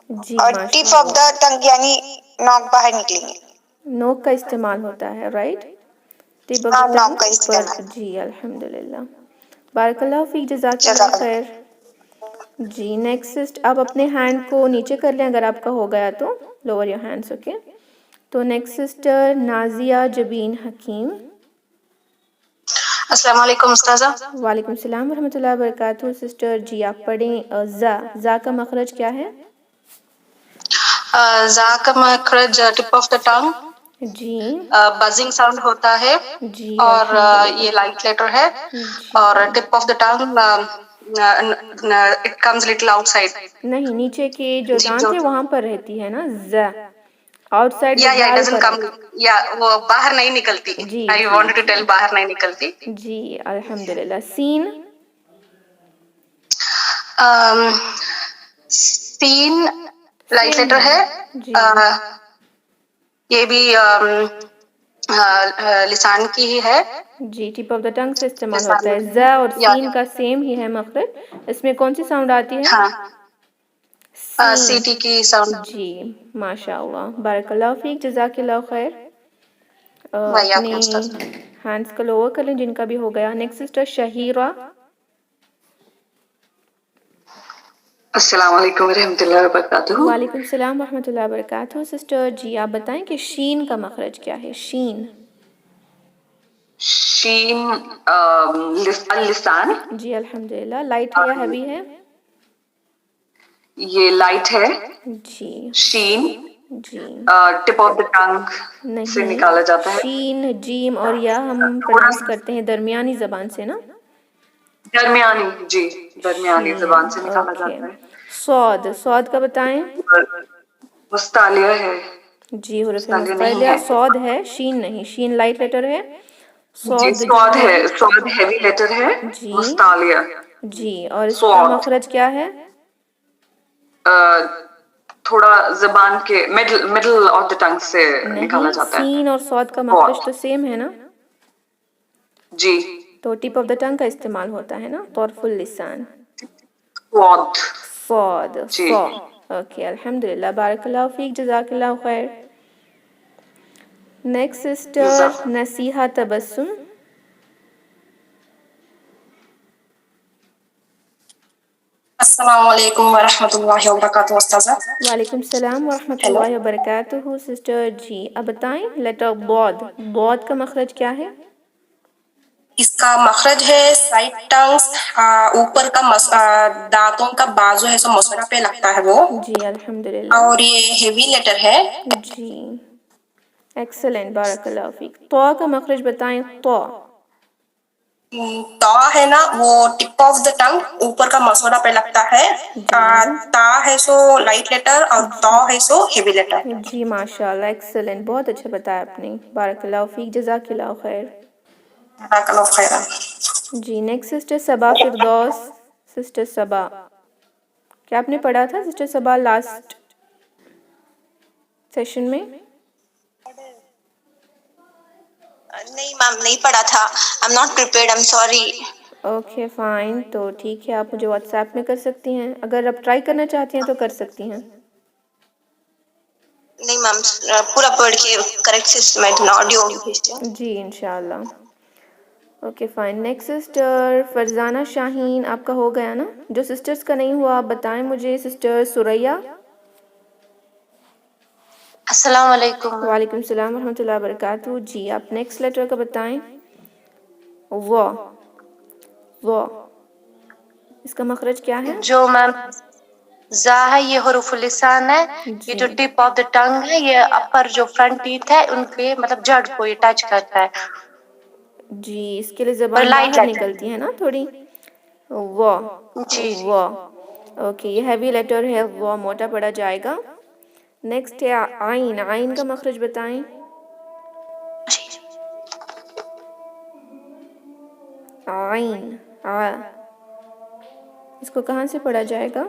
جی اور ماشاء ٹپ آف دا اللہ. ٹنگ یعنی نوک باہر نکلیں گے. نوک کا استعمال ہوتا ہے. رائٹ. ٹپ آف دا ہاں ٹنگ نوک کا اوپر. استعمال. جی الحمد للہ. بارک اللہ فیک. جزاک اللہ جزاک خیر. جی نیکسٹ آپ اپنے ہینڈ کو نیچے کر لیں اگر آپ کا ہو گیا تو. Lower your hands. اوکے. تو نیکسٹ سسٹر نازیہ جبین حکیم. السلام علیکم استاذہ. وعلیکم السلام ورحمۃ اللہ وبرکاتہ. سسٹر جی آپ پڑھیں زا. زا کا مخرج کیا ہے؟ زا کا مخرج ٹپ آف دا ٹنگ. جی بزنگ ساؤنڈ ہوتا ہے جی اور الحمد للہ. یہ لائٹ لیٹر ہے جی اور ٹپ of the tongue it comes little out side. نہیں نیچے کے جو جی دانت جو ہے وہاں پر رہتی ہے نا ز. آؤٹ سائڈ وہ یا زال ڈزنٹ پر کم. ہے. یا وہ باہر نہیں نکلتی. جی آئی جی وانٹ ٹو ٹیل باہر نہیں نکلتی. جی الحمد للہ. سین. سین لائٹ سیم لیٹر ہے. جی یہ بھی لسان کی ہی ہے. جی ٹپ آف دا ٹنگ سے استعمال لسان ہوتا ہے. ز اور سین کا سیم ہی ہے مخرج. اس میں کون سی ساؤنڈ آتی ہے؟ ہاں سین. سی ٹی کی ساؤنڈ. جی ماشاء اللہ. بارک اللہ فیک. جزاک اللہ خیر. وہی آپ اپنے نے استاذ. ہینڈس کو لوور کر لیں جن کا بھی ہو گیا. Next sister Shaheera. السلام علیکم ورحمۃ اللہ وبرکاتہ. وعلیکم السلام ورحمۃ اللہ وبرکاتہ. سسٹر جی آپ بتائیں کہ شین کا مخرج کیا ہے؟ شین. شین اللسان. جی الحمد للہ. لائٹ ہے یا ہیوی ہے؟ یہ لائٹ ہے. جی شین جی ٹپ آف دا ٹنگ سے نہیں، نکالا جاتا ہے. شین جیم اور یا ہم پروناؤنس کرتے ہیں درمیانی زبان سے نا. درمیانی، جی درمیانی زبان سے شین، نکالا اوکے. جاتا ہے. صاد، صاد کا بتائیں. مستعلیہ ہے. جی حروف مستعلیہ نہیں مستعلیہ ہے. صاد ہے، شین نہیں. شین لائٹ لیٹر ہے، جی صاد جو سواد ہے، سواد ہیوی لیٹر ہے. جی مستعلیہ جی، اور اس کا سواد مخرج کیا ہے؟ تھوڑا زبان کے مڈل آف دا ٹنگ سے نکالا نہیں، جاتا ہے. سین اور صاد کا مخرج سواد، تو سیم ہے نا. جی تو ٹپ آف دا ٹنگ کا استعمال ہوتا ہے نا، طرف اللسان. سواد، صاد، جی صا. اوکے الحمد للہ، بارک اللہ فیک، جزاک اللہ خیر. نیکسٹ سسٹر نصیحہ تبسم. السلام علیکم ورحمۃ اللہ وبرکاتہ استاذہ. وعلیکم السلام ورحمۃ ہیلو، اللہ وبرکاتہ سسٹر. جی اب بتائیں لیٹر بود، بود کا مخرج کیا ہے؟ اس کا مخرج ہے سائڈ ٹنگس، اوپر کا دانتوں کا بازو ہے سو مسوڑا پہ لگتا ہے وہ، جی الحمد للہ. اور یہ ہیوی لیٹر ہے. جی ایکسلنٹ، بارک اللہ فیک. طا کا مخرج بتائیں. طا. تا ہے نا وہ ٹپ آف دا ٹنگ، اوپر کا مسوڑا پہ لگتا ہے. تا ہے سو لائٹ لیٹر اور تا ہے سو ہیوی لیٹر. جی ماشاء اللہ، ایکسلنٹ، بہت اچھا بتایا آپ نے. بارک اللہ فیک، جزاک اللہ خیر. جزاک اللہ خیرا. جی نیکسٹ سسٹر صبا فردوس. سسٹر صبا، کیا آپ نے پڑھا تھا سسٹر صبا لاسٹ سیشن میں؟ نہیں میم، نہیں پڑھا تھا. I am not prepared, I am sorry. Okay fine, تو ٹھیک ہے، آپ مجھے واٹس ایپ میں کر سکتی ہیں. اگر آپ ٹرائی کرنا چاہتی ہیں تو کر سکتی ہیں. نہیں میم، پورا پڑھ کے کریکٹ سسٹمیٹ آڈیو بھیجتے ہیں. جی انشاءاللہ. Okay fine. Next sister Farzana Shaheen, آپ کا ہو گیا نا؟ جو سسٹرز کا نہیں ہوا آپ بتائیں مجھے. سسٹر سوریا. السلام علیکم. وعلیکم السلام ورحمۃ اللہ وبرکاتہ. جی آپ نیکسٹ لیٹر کا بتائیں. و. و اس کا مخرج کیا ہے؟ جو میم زا ہے یہ حروف اللسان ہے. یہ جو ٹپ آف دا ٹنگ ہے یہ اپر جو فرنٹ ٹیتھ ہے ان کے مطلب جڑ کو یہ ٹچ کرتا ہے. جی اس کے لیے اور زبان لائٹ باہر لیٹر. نکلتی ہے نا تھوڑی. و. جی و. اوکے یہ ہیوی لیٹر ہے، وہ موٹا پڑا جائے گا. نیکسٹ ہے آئین. آئین کا مخرج بتائیں. آئین. اس کو کہاں سے پڑھا جائے گا؟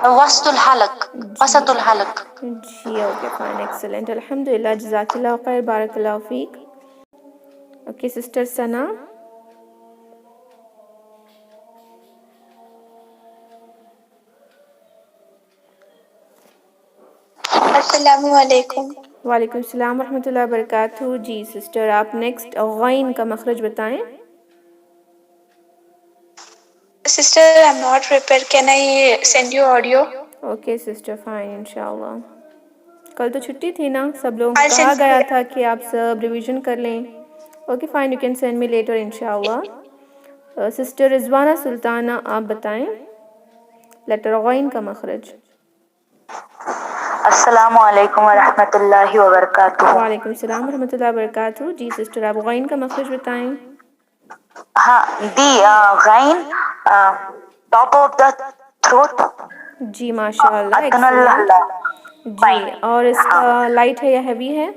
وسط الحلق، وسط الحلق. جی اوکے فائن، ایکسلنٹ، الحمد للہ، جزاک اللہ خیر، بارک اللہ فیک. اوکے سسٹر ثنا. السلام علیکم. وعلیکم السلام ورحمۃ اللہ وبرکاتہ. جی سسٹر آپ نیکسٹ غین کا مخرج بتائیں. Sister I am not prepare, can I send you audio? Okay sister fine انشاءاللہ. کل تو چھٹی تھی نا، سب لوگوں کو کہا گیا تھا کہ آپ سب ریویژن کر لیں. Okay fine, you can send me letter انشاءاللہ. سسٹر رضوانہ سلطانہ آپ بتائیں لیٹر غین کا مخرج. السلام علیکم ورحمۃ اللہ وبرکاتہ. وعلیکم السلام ورحمۃ اللہ وبرکاتہ. جی سسٹر آپ غین کا مخرج بتائیں. ہاں دی غین ٹاپ آف دا تھروٹ. جی ماشاء اللہ ادن ایکسلنٹ. جی فائن. اور اس کا لائٹ ہے یا ہیوی ہے؟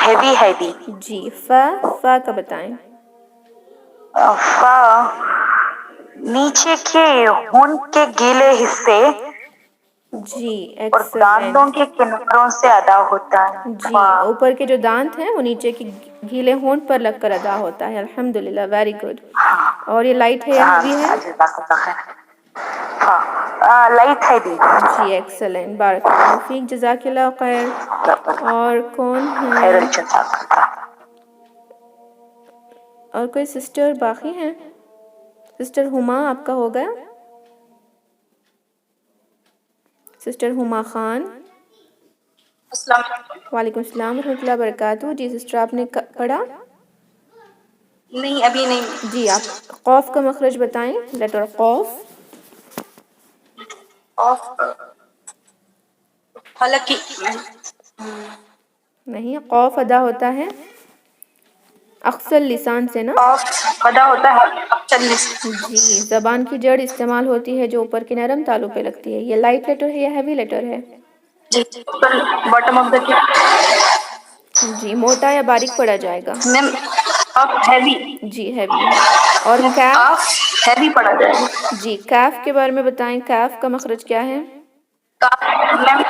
ہیوی ہے دی. جی فا. فا کا بتائیں. فا نیچے کے ہون کے گیلے حصے جی اور دانتوں ایکسلنٹ. کے کناروں سے ادا ہوتا ہے. جی اوپر کے جو دانت ہیں وہ نیچے کی گھیلے ہونٹ پر لگ کر ادا ہوتا ہے. الحمد للہ، ویری گڈ. اور یہ لائٹ ہے یا ہیوی ہے؟ ہاں لائٹ ہے دی. جی ایکسلنٹ، بارک اللہ فیک، جزاک اللہ خیر. اور کون خیر ہیں؟ الجزاک. اور کوئی سسٹر باقی ہیں؟ سسٹر ہما آپ کا ہو گیا؟ سسٹر ہما خان. السلام علیکم. وعلیکم السلام ورحمۃ اللہ وبرکاتہ. جی سسٹر آپ نے پڑھا؟ نہیں ابھی نہیں. جی آپ قوف کا مخرج بتائیں. لیٹر قوف. آف حالانکہ نہیں، قوف ادا ہوتا ہے اقصى لسان سے نا. آف ادا ہوتا ہے چلیس. جی زبان کی جڑ استعمال ہوتی ہے جو اوپر کے نرم تالوں پہ لگتی ہے. یہ لائٹ لیٹر ہے یا ہیوی لیٹر ہے؟ جی باٹم آف دا جی موٹا یا باریک پڑا جائے گا؟ میم آف ہیوی. جی ہیوی ہے. اور کیف؟ آف ہیوی پڑا جائے گا. جی کیف کے بارے میں بتائیں. کیف کا مخرج کیا ہے؟ میم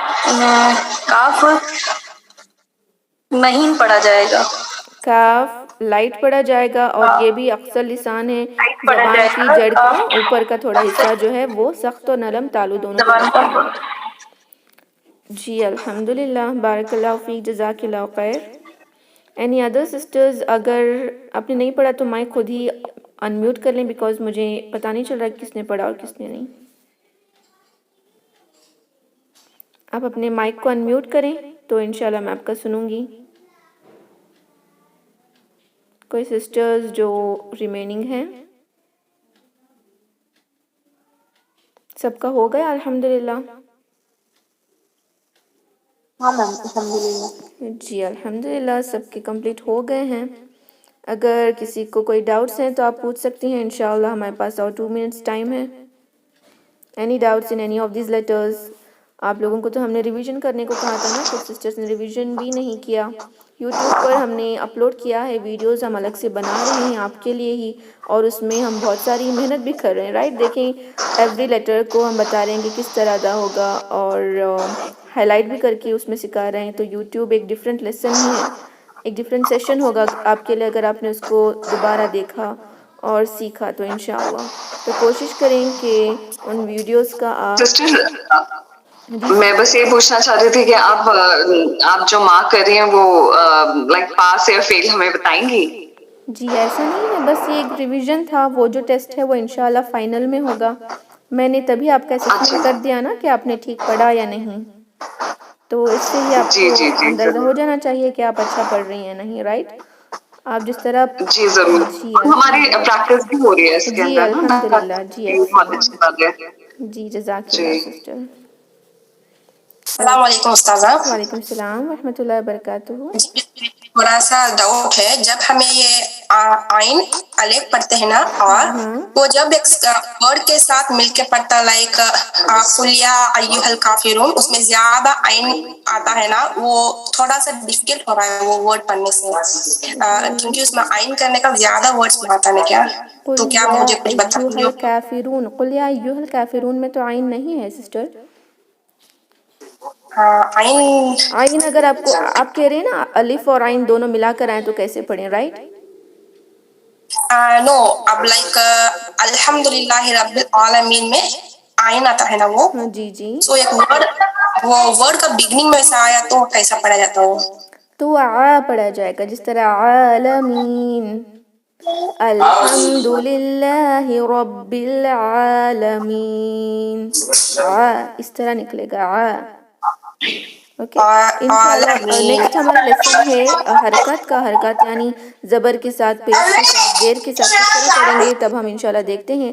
کاف مہین پڑا جائے گا. کاف لائٹ پڑا جائے گا اور یہ بھی اقصى لسان ہے. پڑا زبان جائے کی گا. جڑ کا اوپر کا تھوڑا حصہ جو ہے وہ سخت اور نرم تالو دونوں پہ زبان لگتا ہے. کا جی الحمدللہ. بارک اللہ فیک. جزاک اللہ خیر. اینی ادر سسٹرز اگر آپ نے نہیں پڑھا تو مائک خود ہی انمیوٹ کر لیں بیکاز مجھے پتہ نہیں چل رہا کس نے پڑھا اور کس نے نہیں. آپ اپنے مائک کو انمیوٹ کریں تو انشاءاللہ میں آپ کا سنوں گی. کوئی سسٹرز جو ریمیننگ ہیں؟ سب کا ہو گیا الحمدللہ. ہاں میم الحمدللہ. جی الحمدللہ سب کے کمپلیٹ ہو گئے ہیں. اگر کسی کو کوئی ڈاؤٹس ہیں تو آپ پوچھ سکتی ہیں. انشاءاللہ ہمارے پاس اور 2 منٹس ٹائم ہے. Any doubts in any of these letters? آپ لوگوں کو تو ہم نے ریویژن کرنے کو کہا تھا نا. کچھ سسٹرز نے ریویژن بھی نہیں کیا. یوٹیوب پر ہم نے اپلوڈ کیا ہے ویڈیوز، ہم الگ سے بنا رہے ہیں آپ کے لیے ہی، اور اس میں ہم بہت ساری محنت بھی کر رہے ہیں. رائٹ دیکھیں ایوری لیٹر کو ہم بتا رہے ہیں کہ کس طرح ادا ہوگا اور ہائی لائٹ بھی کر کے اس میں سکھا رہے ہیں. تو یوٹیوب ایک ڈفرینٹ لیسن ہی ہے، ایک ڈفرینٹ سیشن ہوگا آپ کے لیے اگر آپ نے اس کو دوبارہ دیکھا اور سیکھا تو انشاءاللہ. تو کوشش کریں کہ ان ویڈیوز کا سسٹر میں بس یہ پوچھنا چاہتی تھی کہ آپ جو مارک کر رہی ہیں وہ لائک پاس یا فیل ہمیں بتائیں گی؟ جی ایسا نہیں ہے، بس یہ ایک ریویژن تھا. وہ جو ٹیسٹ ہے وہ انشاءاللہ فائنل میں ہوگا. میں نے تبھی آپ کا اسسمنٹ کر دیا نا کہ آپ نے ٹھیک پڑھا یا نہیں. تو اس سے ہی آپ جی کو جی جی اندازہ ہو ضرور. جانا چاہیے کہ آپ اچھا پڑھ رہی ہیں نہیں. رائٹ آپ جس طرح جی ضرور. جی ہماری پریکٹس بھی ہو رہی ہے اس کے جی اندر نا. الحمدللہ. جی بہت اچھی بات ہے. جی جزاک جی اللہ سسٹر. السلام علیکم استاذہ. وعلیکم السلام ورحمۃ اللہ وبرکاتہ. تھوڑا سا ڈاؤٹ ہے. جب ہمیں یہ آئین الف پڑھتے ہیں نا اور وہ جب ایک ورڈ کے ساتھ مل کے پڑھتا لائک قل یا ایھا الکافرون، اس میں زیادہ آئین آتا ہے نا، وہ تھوڑا سا ڈفیکلٹ ہو رہا ہے وہ ورڈ پڑھنے سے، کیونکہ اس میں آئین کرنے کا زیادہ ورڈز میں آتا ہے کیا. قل تو کیا یا مجھے کچھ بتا ایھا الکافرون. قل یا ایھا الکافرون میں تو آئین نہیں ہے سسٹر. آئین آئین اگر آپ کہہ رہے ہیں نا الف اور آئین دونوں ملا کر آئیں تو کیسے پڑھیں؟ رائٹ نو اب لائک الحمدللہ رب العالمین میں آئین آتا ہے نا وہ، ہاں جی جی. سو ایک ورڈ وہ ورڈ کا بگننگ میں سے آیا تو کیسا پڑھا جاتا وہ؟ تو پڑھا جائے گا جس طرح عالمین. الحمدللہ رب العالمین. اس طرح نکلے گا. اوکے انشاءاللہ نیکسٹ ہمارا لیسن ہے حرکت کا. حرکت یعنی زبر کے ساتھ پیش کے ساتھ زیر کے ساتھ کس طرح پڑھیں گے تب ہم انشاءاللہ دیکھتے ہیں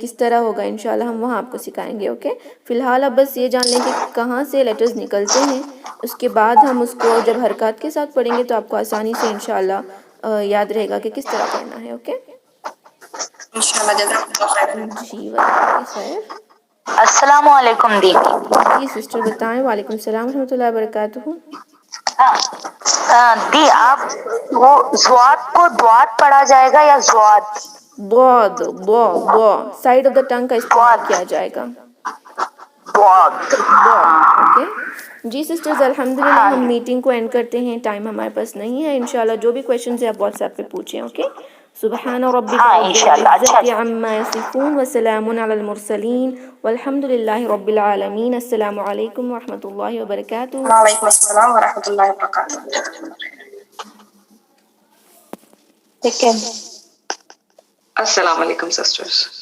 کس طرح ہوگا. انشاءاللہ ہم وہاں آپ کو سکھائیں گے. اوکے فی الحال اب بس یہ جان لیں کہ کہاں سے لیٹرز نکلتے ہیں. اس کے بعد ہم اس کو جب حرکات کے ساتھ پڑھیں گے تو آپ کو آسانی سے انشاءاللہ یاد رہے گا کہ کس طرح پڑھنا ہے. اوکے جی وجزاک اللہ خیر. السلام علیکم دی. جی سسٹر بتائیں. وعلیکم السلام ورحمۃ اللہ وبرکاتہ. دی آپ وہ زوات کو دوات پڑھا جائے گا یا زوات؟ ضاد سائڈ آف دا ٹنگ کا استعمال کیا جائے گا. اوکے جی سسٹرز الحمدللہ ہم میٹنگ کو اینڈ کرتے ہیں. ٹائم ہمارے پاس نہیں ہے. انشاءاللہ جو بھی کویشچنز ہیں آپ واٹس ایپ پہ پوچھیں. اوکے سبحان ربک رب العزة عما یصفون وسلام علی المرسلین والحمد للہ رب العالمین. السلام علیکم ورحمۃ اللہ وبرکاتہ. وعلیکم السلام ورحمۃ اللہ وبرکاتہ. ٹھیک ہے. السلام علیکم سسٹرز.